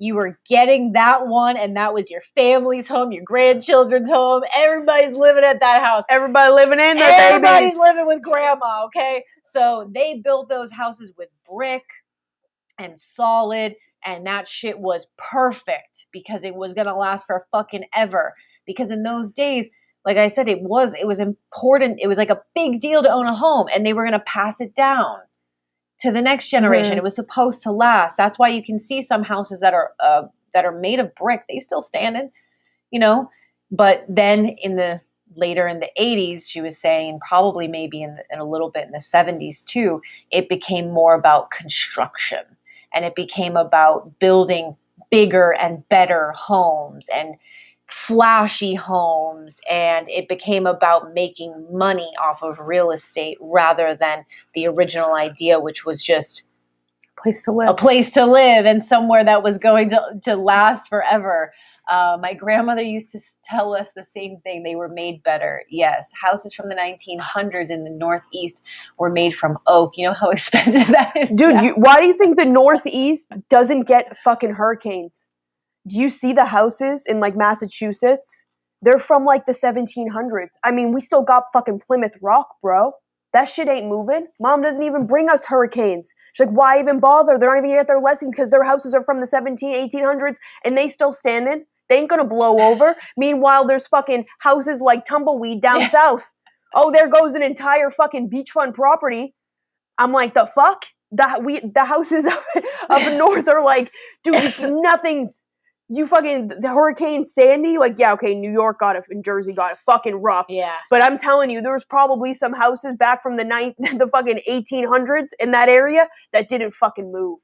Speaker 2: You were getting that one, and that was your family's home, your grandchildren's home. Everybody's living at that house.
Speaker 1: Everybody living in there,
Speaker 2: Everybody's living with grandma, okay? So they built those houses with brick and solid, and that shit was perfect because it was going to last for fucking ever. Because in those days, like I said, it was important. It was like a big deal to own a home, and they were going to pass it down to the next generation. Mm-hmm. It was supposed to last. That's why you can see some houses that are made of brick. They still standing, But then later in the 80s, she was saying probably maybe in a little bit in the 70s too, it became more about construction and it became about building bigger and better homes and flashy homes, and it became about making money off of real estate rather than the original idea, which was just a place to live and somewhere that was going to last forever. My grandmother used to tell us the same thing. They were made better. Yes. Houses from the 1900s in the Northeast were made from oak. You know how expensive that is?
Speaker 1: Dude, why do you think the Northeast doesn't get fucking hurricanes? Do you see the houses in like Massachusetts? They're from like the 1700s. I mean, we still got fucking Plymouth Rock, bro. That shit ain't moving. Mom doesn't even bring us hurricanes. She's like, why even bother? They're not even gonna get their lessons because their houses are from the 1800s and they still standing. They ain't gonna blow over. Meanwhile, there's fucking houses like Tumbleweed down south. Oh, there goes an entire fucking beachfront property. I'm like, the fuck? The houses up north are like, dude, nothing's. You fucking, the Hurricane Sandy, like, yeah, okay, New York got it, and Jersey got it fucking rough.
Speaker 2: Yeah.
Speaker 1: But I'm telling you, there was probably some houses back from the fucking 1800s in that area that didn't fucking move.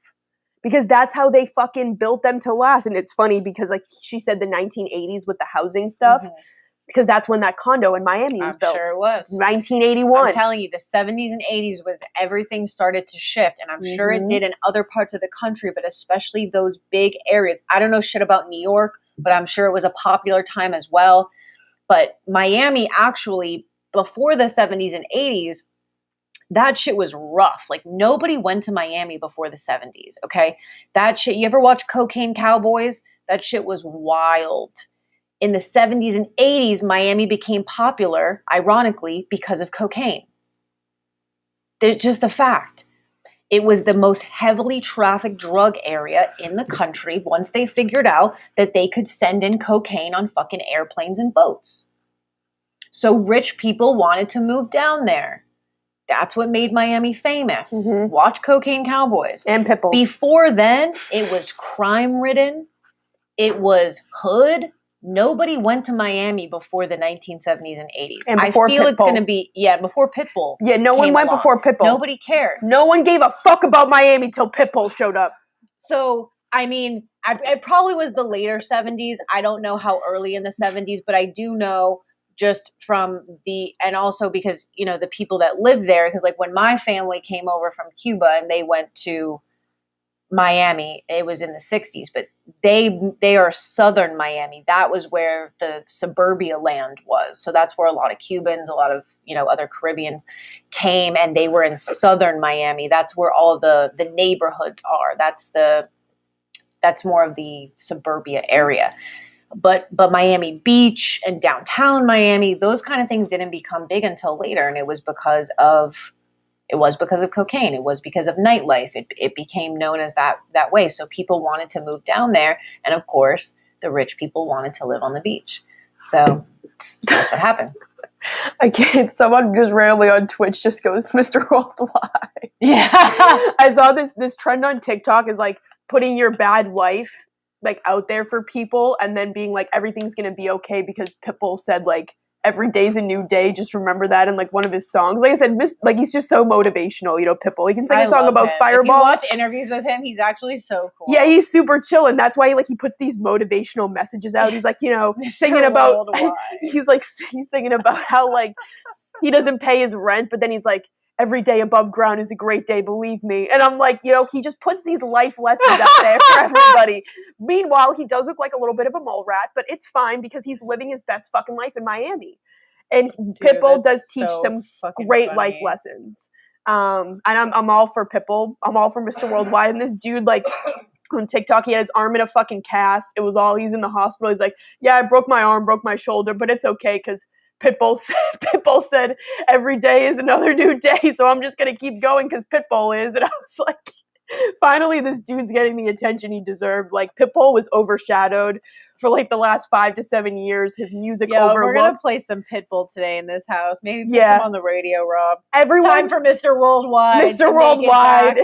Speaker 1: Because that's how they fucking built them to last. And it's funny because, like, she said the 1980s with the housing stuff. Mm-hmm. Because that's when that condo in Miami was built.
Speaker 2: I'm sure it was.
Speaker 1: 1981.
Speaker 2: I'm telling you, the 70s and 80s was everything started to shift. And I'm sure it did in other parts of the country, but especially those big areas. I don't know shit about New York, but I'm sure it was a popular time as well. But Miami actually, before the 70s and 80s, that shit was rough. Like, nobody went to Miami before the 70s, okay? That shit, you ever watch Cocaine Cowboys? That shit was wild. In the 70s and 80s, Miami became popular, ironically, because of cocaine. There's just a fact. It was the most heavily trafficked drug area in the country once they figured out that they could send in cocaine on fucking airplanes and boats. So rich people wanted to move down there. That's what made Miami famous.
Speaker 1: Mhm.
Speaker 2: Watch Cocaine Cowboys.
Speaker 1: And Pitbull.
Speaker 2: Before then, it was crime-ridden. It was hood. Nobody went to Miami before the 1970s and 80s.
Speaker 1: And
Speaker 2: I
Speaker 1: before
Speaker 2: feel it's
Speaker 1: Pitbull.
Speaker 2: going to be, before Pitbull.
Speaker 1: Yeah, no one
Speaker 2: came
Speaker 1: went
Speaker 2: along.
Speaker 1: before Pitbull.
Speaker 2: Nobody cared.
Speaker 1: No one gave a fuck about Miami till Pitbull showed up.
Speaker 2: So, I mean, it probably was the later 70s. I don't know how early in the 70s, but I do know just from and also because, you know, the people that lived there, because like when my family came over from Cuba and they went to Miami, it was in the 60s, but they are southern Miami. That was where the suburbia land was. So that's where a lot of Cubans, a lot of, you know, other Caribbeans came, and they were in southern Miami. That's where all the neighborhoods are. That's more of the suburbia area. But Miami Beach and downtown Miami, those kind of things didn't become big until later, and it was because of cocaine. It was because of nightlife. It became known as that way. So people wanted to move down there. And of course, the rich people wanted to live on the beach. So that's what happened.
Speaker 1: I can't. Someone just randomly on Twitch just goes, Mr. Worldwide.
Speaker 2: Yeah.
Speaker 1: I saw this trend on TikTok is like putting your bad life like out there for people and then being like, everything's going to be okay because Pitbull said like, every day's a new day. Just remember that in like one of his songs. Like I said, like he's just so motivational, you know, Pitbull. He can sing a song about Fireball.
Speaker 2: If you watch interviews with him, he's actually so cool.
Speaker 1: Yeah, he's super chill, and that's why he puts these motivational messages out. He's like, you know, singing about he's singing about how like he doesn't pay his rent, but then he's like, every day above ground is a great day, believe me. And I'm like, you know, he just puts these life lessons out there for everybody. Meanwhile, he does look like a little bit of a mole rat, but it's fine because he's living his best fucking life in Miami. And Pitbull does teach some great life lessons. And I'm all for Pitbull. I'm all for Mr. Worldwide. And this dude, like, on TikTok, he had his arm in a fucking cast. He's in the hospital. He's like, yeah, I broke my arm, broke my shoulder, but it's okay because Pitbull said every day is another new day, so I'm just gonna keep going because Pitbull is. And I was like, finally, this dude's getting the attention he deserved. Like, Pitbull was overshadowed for like the last 5 to 7 years. His music overlooked.
Speaker 2: We're gonna play some Pitbull today in this house. Maybe put some on the radio, Rob.
Speaker 1: It's
Speaker 2: time for Mr. Worldwide.
Speaker 1: Mr. Worldwide.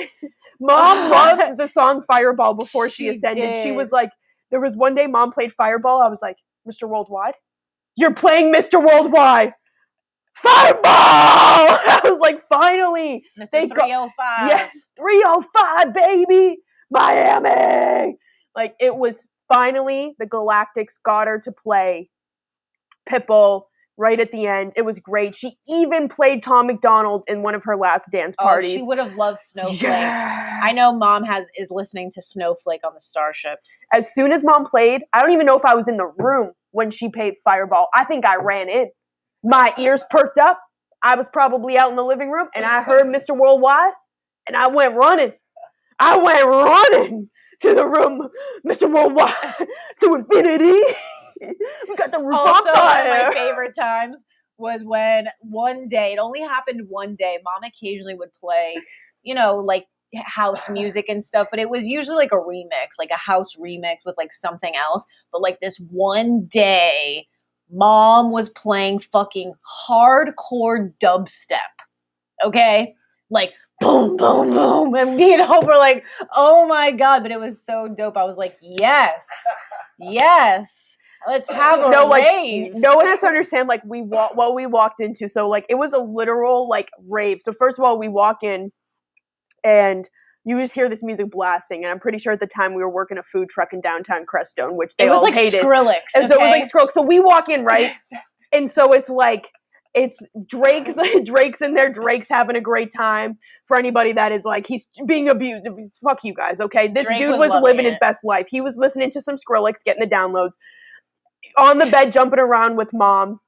Speaker 1: Mom loved the song Fireball before she ascended. She was like, there was one day Mom played Fireball. I was like, Mr. Worldwide? You're playing Mr. Worldwide. Fireball! I was like, finally.
Speaker 2: Mr. 305.
Speaker 1: Yeah, 305, baby. Miami. Like, it was finally the Galactics got her to play Pitbull right at the end. It was great. She even played Tom McDonald in one of her last dance parties.
Speaker 2: She would have loved Snowflake.
Speaker 1: Yes.
Speaker 2: I know Mom is listening to Snowflake on the Starships.
Speaker 1: As soon as Mom played, I don't even know if I was in the room when she played Fireball. I think I ran in. My ears perked up. I was probably out in the living room, and I heard Mr. Worldwide, and I went running. I went running to the room, Mr. Worldwide, to infinity. We got the roof on fire.
Speaker 2: One of my favorite times was when one day, it only happened one day, Mom occasionally would play, you know, like house music and stuff, but it was usually like a remix, like a house remix with like something else. But like this one day, Mom was playing fucking hardcore dubstep. Okay? Like boom, boom, boom. And me and Hope were like, oh my God. But it was so dope. I was like, yes. Yes. Let's have a rave.
Speaker 1: No one has to understand like what we walked into. So like it was a literal like rave. So first of all, we walk in and you just hear this music blasting, and I'm pretty sure at the time we were working a food truck in downtown Crestone, which they all hated.
Speaker 2: It was like Skrillex.
Speaker 1: And so it was like Skrillex. So we walk in, right? And so it's like, it's Drake's in there. Drake's having a great time. For anybody that is like, he's being abused. Fuck you guys, okay? This dude was living his best life. He was listening to some Skrillex, getting the downloads. On the bed, jumping around with Mom,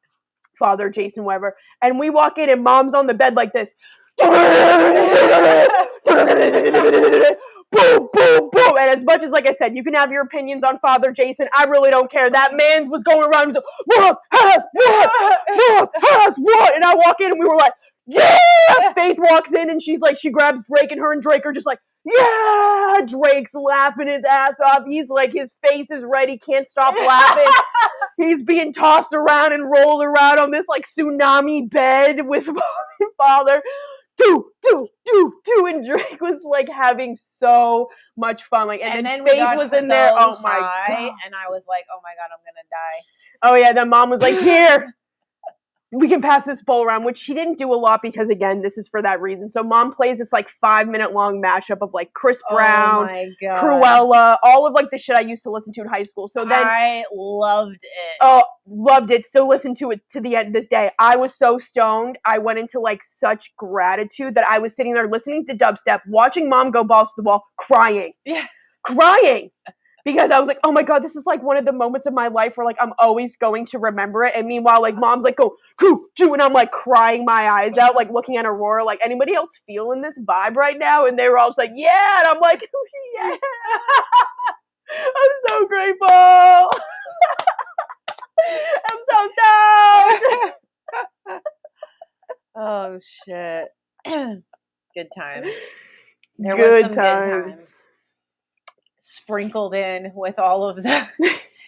Speaker 1: Father Jason Weber. And we walk in, and Mom's on the bed like this. boom, boom, boom. And as much as, like I said, you can have your opinions on Father Jason, I really don't care. That man was going around and what has what? And I walk in and we were like, yeah! Faith walks in and she's like, she grabs Drake and her and Drake are just like, yeah! Drake's laughing his ass off. He's like, his face is red. He can't stop laughing. He's being tossed around and rolled around on this like tsunami bed with Father. Do, and Drake was like having so much fun. Like, and then Faith was in there. Oh my god!
Speaker 2: And I was like, oh my god, I'm gonna die.
Speaker 1: Oh yeah, then Mom was like, here. We can pass this bowl around, which she didn't do a lot because, again, this is for that reason. So Mom plays this, like, 5-minute long mashup of, like, Chris Brown, Cruella, all of, like, the shit I used to listen to in high school. So then
Speaker 2: I loved it.
Speaker 1: Oh, loved it. Still listen to it to the end of this day. I was so stoned. I went into, like, such gratitude that I was sitting there listening to dubstep, watching Mom go balls to the wall, crying.
Speaker 2: Yeah.
Speaker 1: Crying! Because I was like, oh my god, this is like one of the moments of my life where like I'm always going to remember it. And meanwhile, like Mom's like, go, and I'm like crying my eyes out, like looking at Aurora, like anybody else feeling this vibe right now? And they were all just like, yeah. And I'm like, yes. I'm so grateful. I'm so stoked.
Speaker 2: Oh shit. Good times. There
Speaker 1: good
Speaker 2: were some
Speaker 1: times.
Speaker 2: Good times. Sprinkled in with all of the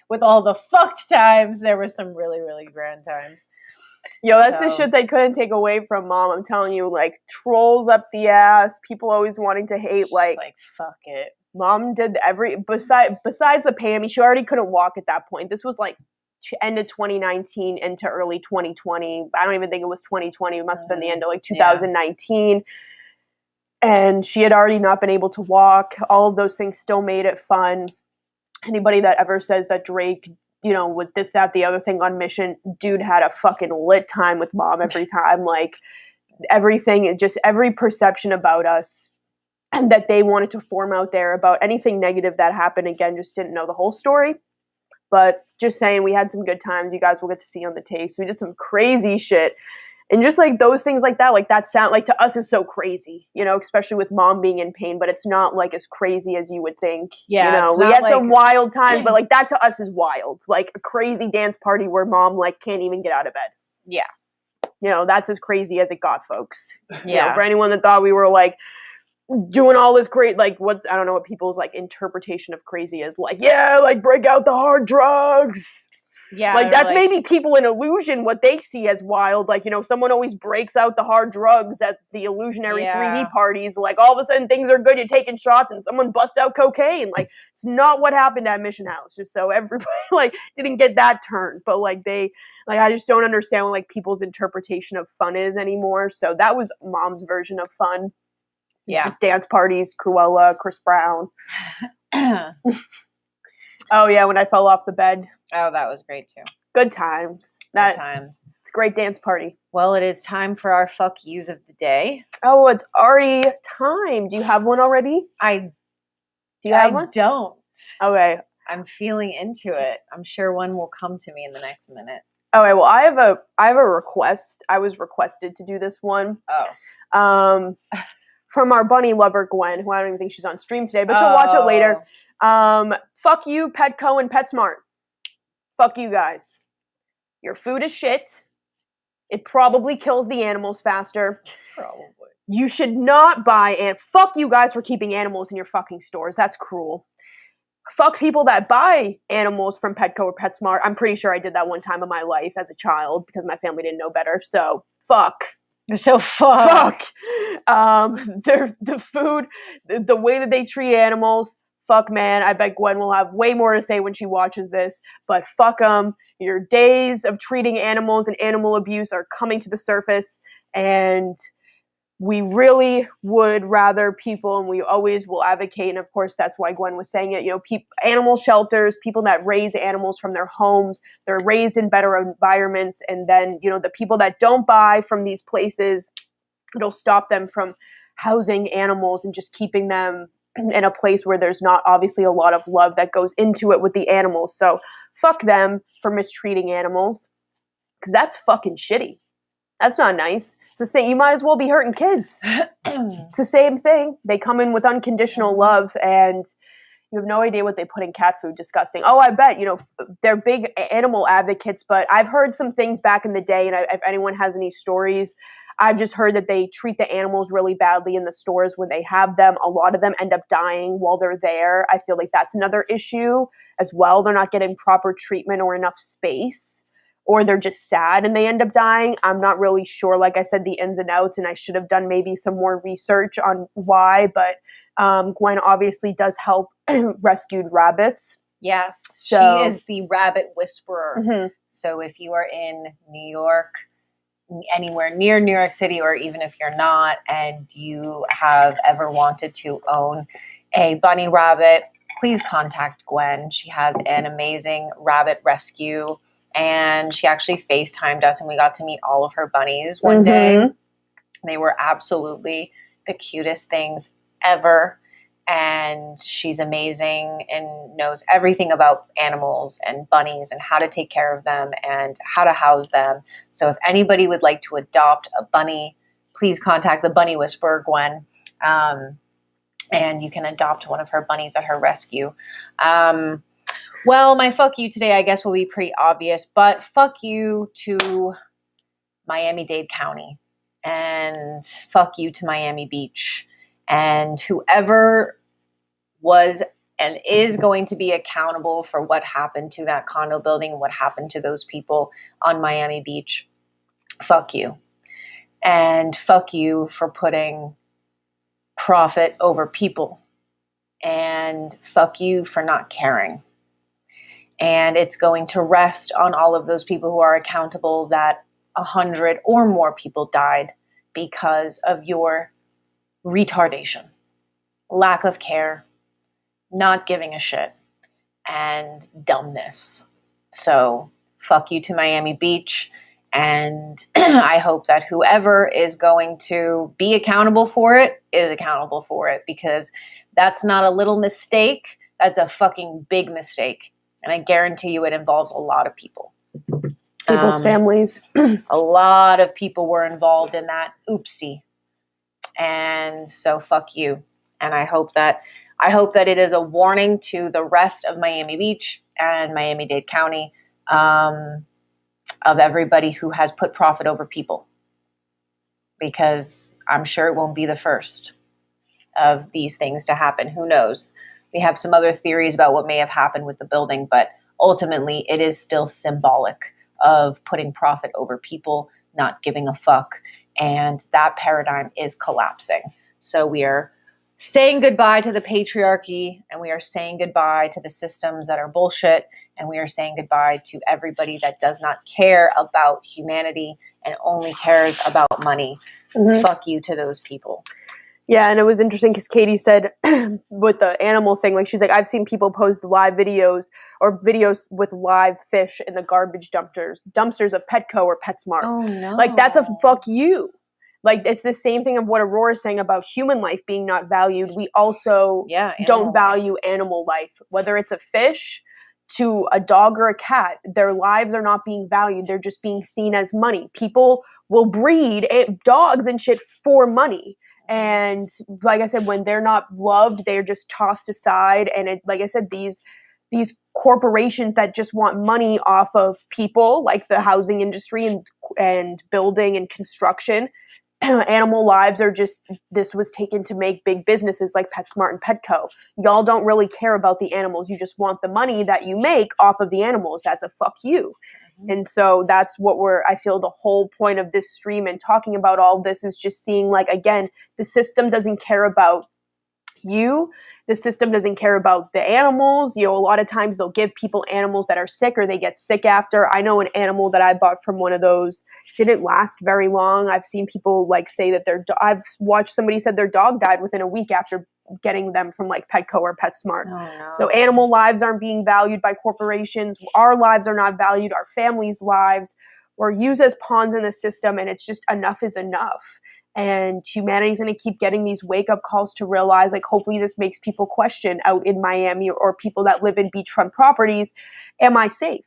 Speaker 2: with all the fucked times, there were some really, really grand times.
Speaker 1: Yo, that's the shit they couldn't take away from Mom. I'm telling you, like trolls up the ass, people always wanting to hate, like
Speaker 2: fuck it.
Speaker 1: Mom did besides the pain. I mean, she already couldn't walk at that point. This was like end of 2019 into early 2020. I don't even think it was 2020. It must have been the end of like 2019. Yeah. And she had already not been able to walk. All of those things still made it fun. Anybody that ever says that Drake, you know, with this, that, the other thing on Mission, dude had a fucking lit time with Mom every time. Like, everything, just every perception about us and that they wanted to form out there about anything negative that happened, again, just didn't know the whole story. But just saying, we had some good times. You guys will get to see on the tapes. We did some crazy shit. And just like those things like that sound like to us is so crazy, you know, especially with Mom being in pain, but it's not like as crazy as you would think.
Speaker 2: Yeah.
Speaker 1: You know, we had some wild times, but like that to us is wild. Like a crazy dance party where Mom like can't even get out of bed.
Speaker 2: Yeah.
Speaker 1: You know, that's as crazy as it got, folks.
Speaker 2: Yeah.
Speaker 1: You know, for anyone that thought we were like doing all this great, like what, I don't know what people's like interpretation of crazy is, like, yeah, like break out the hard drugs.
Speaker 2: Yeah,
Speaker 1: like that's maybe people in Illusion what they see as wild. Like, you know, someone always breaks out the hard drugs at the illusionary 3D parties. Like all of a sudden things are good. You're taking shots and someone busts out cocaine. Like it's not what happened at Mission House. Just so everybody like didn't get that turn. But like I just don't understand what like people's interpretation of fun is anymore. So that was Mom's version of fun. It's just dance parties, Cruella, Chris Brown. Oh yeah, when I fell off the bed.
Speaker 2: Oh, that was great too.
Speaker 1: Good times.
Speaker 2: Good times.
Speaker 1: It's a great dance party.
Speaker 2: Well, it is time for our fuck yous of the day.
Speaker 1: Oh, it's already time. Do you have one already?
Speaker 2: Do you
Speaker 1: have one?
Speaker 2: I don't.
Speaker 1: Okay.
Speaker 2: I'm feeling into it. I'm sure one will come to me in the next minute.
Speaker 1: Okay, well, I have a request. I was requested to do this one.
Speaker 2: Oh.
Speaker 1: From our bunny lover, Gwen, who I don't even think she's on stream today, but she'll watch it later. Fuck you, Petco and PetSmart. Fuck you guys. Your food is shit. It probably kills the animals faster.
Speaker 2: Probably.
Speaker 1: You should not buy, and fuck you guys for keeping animals in your fucking stores. That's cruel. Fuck people that buy animals from Petco or PetSmart. I'm pretty sure I did that one time in my life as a child because my family didn't know better. So, fuck.
Speaker 2: So fuck.
Speaker 1: The food, the way that they treat animals, fuck, man. I bet Gwen will have way more to say when she watches this, but fuck them. Your days of treating animals and animal abuse are coming to the surface, and we really would rather people, and we always will advocate, and of course that's why Gwen was saying it, you know, animal shelters, people that raise animals from their homes, they're raised in better environments, and then, you know, the people that don't buy from these places, it'll stop them from housing animals and just keeping them in a place where there's not obviously a lot of love that goes into it with the animals. So fuck them for mistreating animals, because that's fucking shitty. That's not nice. It's the same. You might as well be hurting kids. It's the same thing. They come in with unconditional love, and you have no idea what they put in cat food. Disgusting. Oh, I bet, they're big animal advocates, but I've heard some things back in the day, and if anyone has any stories, I've just heard that they treat the animals really badly in the stores when they have them. A lot of them end up dying while they're there. I feel like that's another issue as well. They're not getting proper treatment or enough space, or they're just sad and they end up dying. I'm not really sure, like I said, the ins and outs, and I should have done maybe some more research on why, but Gwen obviously does help rescued rabbits.
Speaker 2: Yes,
Speaker 1: So,
Speaker 2: she is the rabbit whisperer.
Speaker 1: Mhm.
Speaker 2: So if you are in New York, anywhere near New York City, or even if you're not, and you have ever wanted to own a bunny rabbit, please contact Gwen. She has an amazing rabbit rescue, and she actually FaceTimed us, and we got to meet all of her bunnies one day. They were absolutely the cutest things ever. And she's amazing and knows everything about animals and bunnies and how to take care of them and how to house them. So if anybody would like to adopt a bunny, please contact the Bunny Whisperer, Gwen. And you can adopt one of her bunnies at her rescue. Well, my fuck you today, I guess, will be pretty obvious, but fuck you to Miami-Dade County, and fuck you to Miami Beach. And whoever was and is going to be accountable for what happened to that condo building and what happened to those people on Miami Beach, fuck you. And fuck you for putting profit over people. And fuck you for not caring. And it's going to rest on all of those people who are accountable that 100 or more people died because of your retardation, lack of care, not giving a shit, and dumbness. So fuck you to Miami Beach. And I hope that whoever is going to be accountable for it is accountable for it, because that's not a little mistake. That's a fucking big mistake. And I guarantee you it involves a lot of people.
Speaker 1: People's families.
Speaker 2: A lot of people were involved in that oopsie. And so fuck you. And I hope that it is a warning to the rest of Miami Beach and Miami-Dade County, of everybody who has put profit over people. Because I'm sure it won't be the first of these things to happen. Who knows? We have some other theories about what may have happened with the building, but ultimately it is still symbolic of putting profit over people, not giving a fuck. And that paradigm is collapsing. So we are saying goodbye to the patriarchy, and we are saying goodbye to the systems that are bullshit, and we are saying goodbye to everybody that does not care about humanity and only cares about money. Fuck you to those people.
Speaker 1: Yeah, and it was interesting because Katie said with the animal thing, like she's like, I've seen people post live videos or videos with live fish in the garbage dumpsters of Petco or PetSmart.
Speaker 2: Oh no.
Speaker 1: Like that's a fuck you. Like it's the same thing of what Aurora's saying about human life being not valued. We also don't value animal life, whether it's a fish to a dog or a cat. Their lives are not being valued. They're just being seen as money. People will breed dogs and shit for money. And like I said, when they're not loved, they're just tossed aside. And like I said, these corporations that just want money off of people, like the housing industry and building and construction, animal lives are just, this was taken to make big businesses like PetSmart and Petco. Y'all don't really care about the animals. You just want the money that you make off of the animals. That's a fuck you. And so that's what I feel the whole point of this stream and talking about all this is just seeing, like, again, the system doesn't care about you. The system doesn't care about the animals. A lot of times they'll give people animals that are sick or they get sick after. I know an animal that I bought from one of those didn't last very long. I've seen people like say that I've watched somebody said their dog died within a week after getting them from like Petco or PetSmart. Oh, no. So animal lives aren't being valued by corporations. Our lives are not valued. Our families' lives. We're used as pawns in the system, and it's just enough is enough. And humanity's going to keep getting these wake-up calls to realize, like, hopefully this makes people question out in Miami or people that live in beachfront properties, am I safe?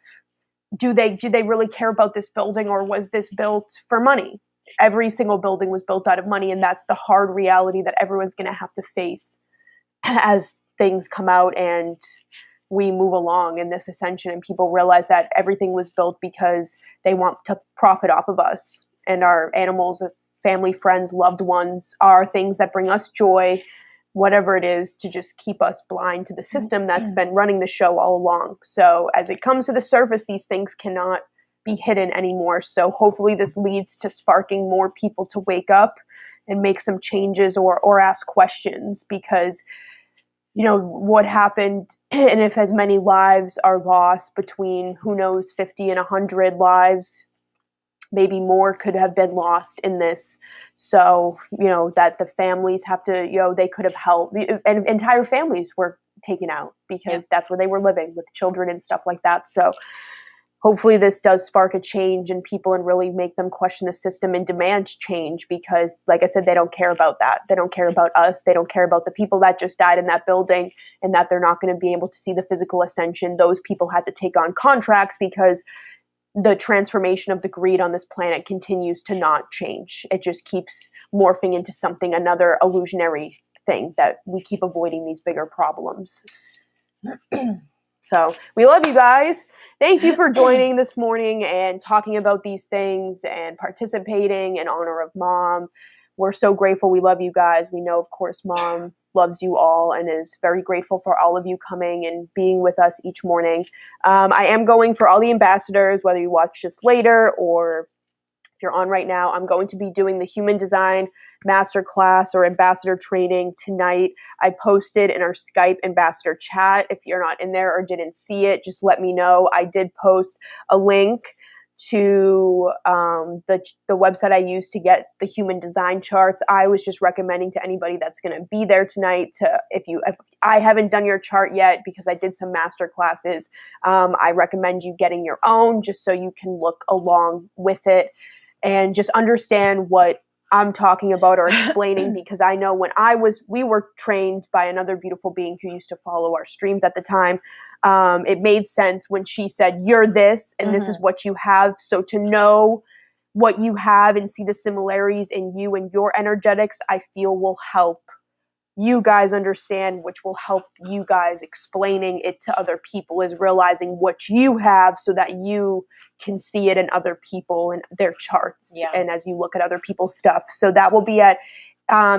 Speaker 1: Do they really care about this building, or was this built for money? every single building was built out of money, and that's the hard reality that everyone's going to have to face as things come out and we move along in this ascension, and people realize that everything was built because they want to profit off of us and our animals, family, friends, loved ones, are things that bring us joy, whatever it is, to just keep us blind to the system that's been running the show all along. So as it comes to the surface, these things cannot be hidden anymore. So hopefully this leads to sparking more people to wake up and make some changes or ask questions, because what happened, and if as many lives are lost, between, who knows, 50 and 100 lives, maybe more, could have been lost in this. So, that the families have to, they could have helped, and entire families were taken out because that's where they were living with children and stuff like that. So hopefully this does spark a change in people and really make them question the system and demand change, because like I said, they don't care about that. They don't care about us. They don't care about the people that just died in that building and that they're not going to be able to see the physical ascension. Those people had to take on contracts because the transformation of the greed on this planet continues to not change. It just keeps morphing into something, another illusionary thing, that we keep avoiding these bigger problems. So we love you guys. Thank you for joining this morning and talking about these things and participating in honor of Mom. We're so grateful. We love you guys. We know, of course, Mom loves you all and is very grateful for all of you coming and being with us each morning. I am going, for all the ambassadors, whether you watch this later or if you're on right now, I'm going to be doing the Human Design Masterclass or Ambassador Training tonight. I posted in our Skype Ambassador chat. If you're not in there or didn't see it, just let me know. I did post a link to the website I used to get the human design charts. I was just recommending to anybody that's going to be there tonight to, if I haven't done your chart yet, because I did some master classes, I recommend you getting your own just so you can look along with it and just understand what I'm talking about or explaining, because I know when we were trained by another beautiful being who used to follow our streams at the time. It made sense when she said, you're this, and this is what you have. So to know what you have and see the similarities in you and your energetics, I feel will help you guys understand, which will help you guys explaining it to other people, is realizing what you have so that you can see it in other people and their charts.
Speaker 2: Yeah.
Speaker 1: And as you look at other people's stuff. So that will be at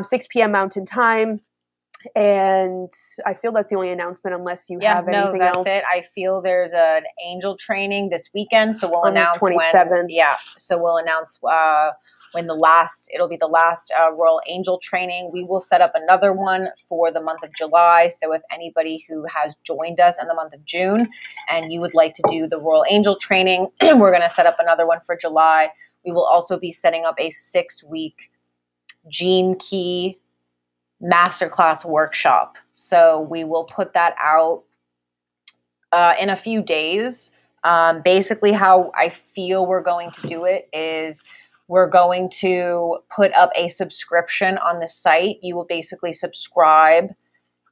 Speaker 1: 6 p.m. Mountain Time. And I feel that's the only announcement, unless you have anything else.
Speaker 2: That's it. I feel there's an angel training this weekend, so we'll announce
Speaker 1: 27th.
Speaker 2: So we'll announce when it'll be the last Royal Angel training. We will set up another one for the month of July. So if anybody who has joined us in the month of June and you would like to do the Royal Angel training, we're going to set up another one for July. We will also be setting up a 6-week Gene Key masterclass workshop. So we will put that out in a few days. Basically how I feel we're going to do it is we're going to put up a subscription on the site. You will basically subscribe,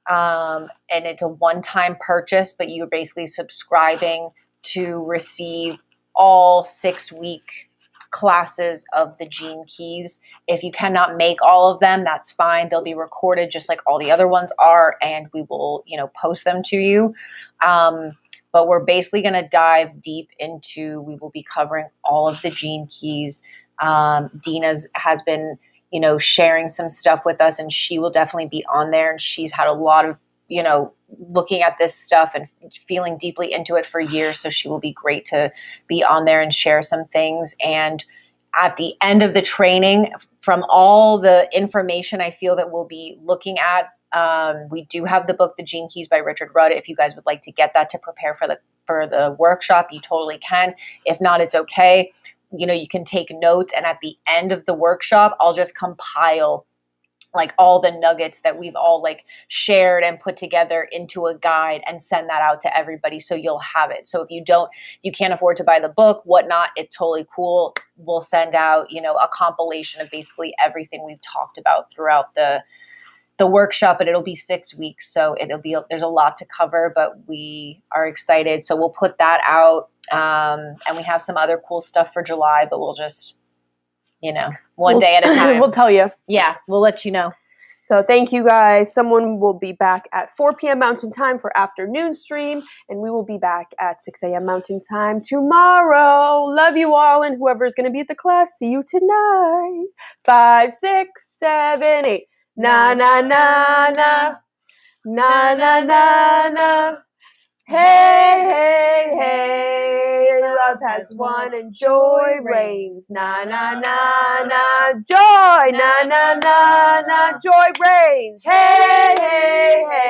Speaker 2: and it's a one-time purchase, but you're basically subscribing to receive all 6-week classes of the Gene Keys. If you cannot make all of them, that's fine. They'll be recorded just like all the other ones are, and we will, post them to you. But we're basically going to dive deep into, we will be covering all of the Gene Keys. Dina has been, sharing some stuff with us, and she will definitely be on there. And she's had a lot of, looking at this stuff and feeling deeply into it for years. So she will be great to be on there and share some things. And at the end of the training, from all the information I feel that we'll be looking at, we do have the book, The Gene Keys by Richard Rudd. If you guys would like to get that to prepare for the workshop, you totally can. If not, it's okay. You can take notes, and at the end of the workshop, I'll just compile like all the nuggets that we've all like shared and put together into a guide and send that out to everybody. So you'll have it. So if you can't afford to buy the book, whatnot, it's totally cool. We'll send out, a compilation of basically everything we've talked about throughout the workshop, but it'll be 6 weeks. So there's a lot to cover, but we are excited. So we'll put that out. And we have some other cool stuff for July, but we'll just one day at a time.
Speaker 1: We'll tell you.
Speaker 2: Yeah, we'll let you know.
Speaker 1: So thank you guys. Someone will be back at 4 p.m. Mountain Time for afternoon stream, and we will be back at 6 a.m. Mountain Time tomorrow. Love you all, and whoever's going to be at the class, see you tonight. 5, 6, 7, 8. Na na na na. Na na na na. Hey, hey, hey, love has won and joy reigns. Na, na, na, na, joy, na, na, na, na, joy reigns. Hey, hey, hey.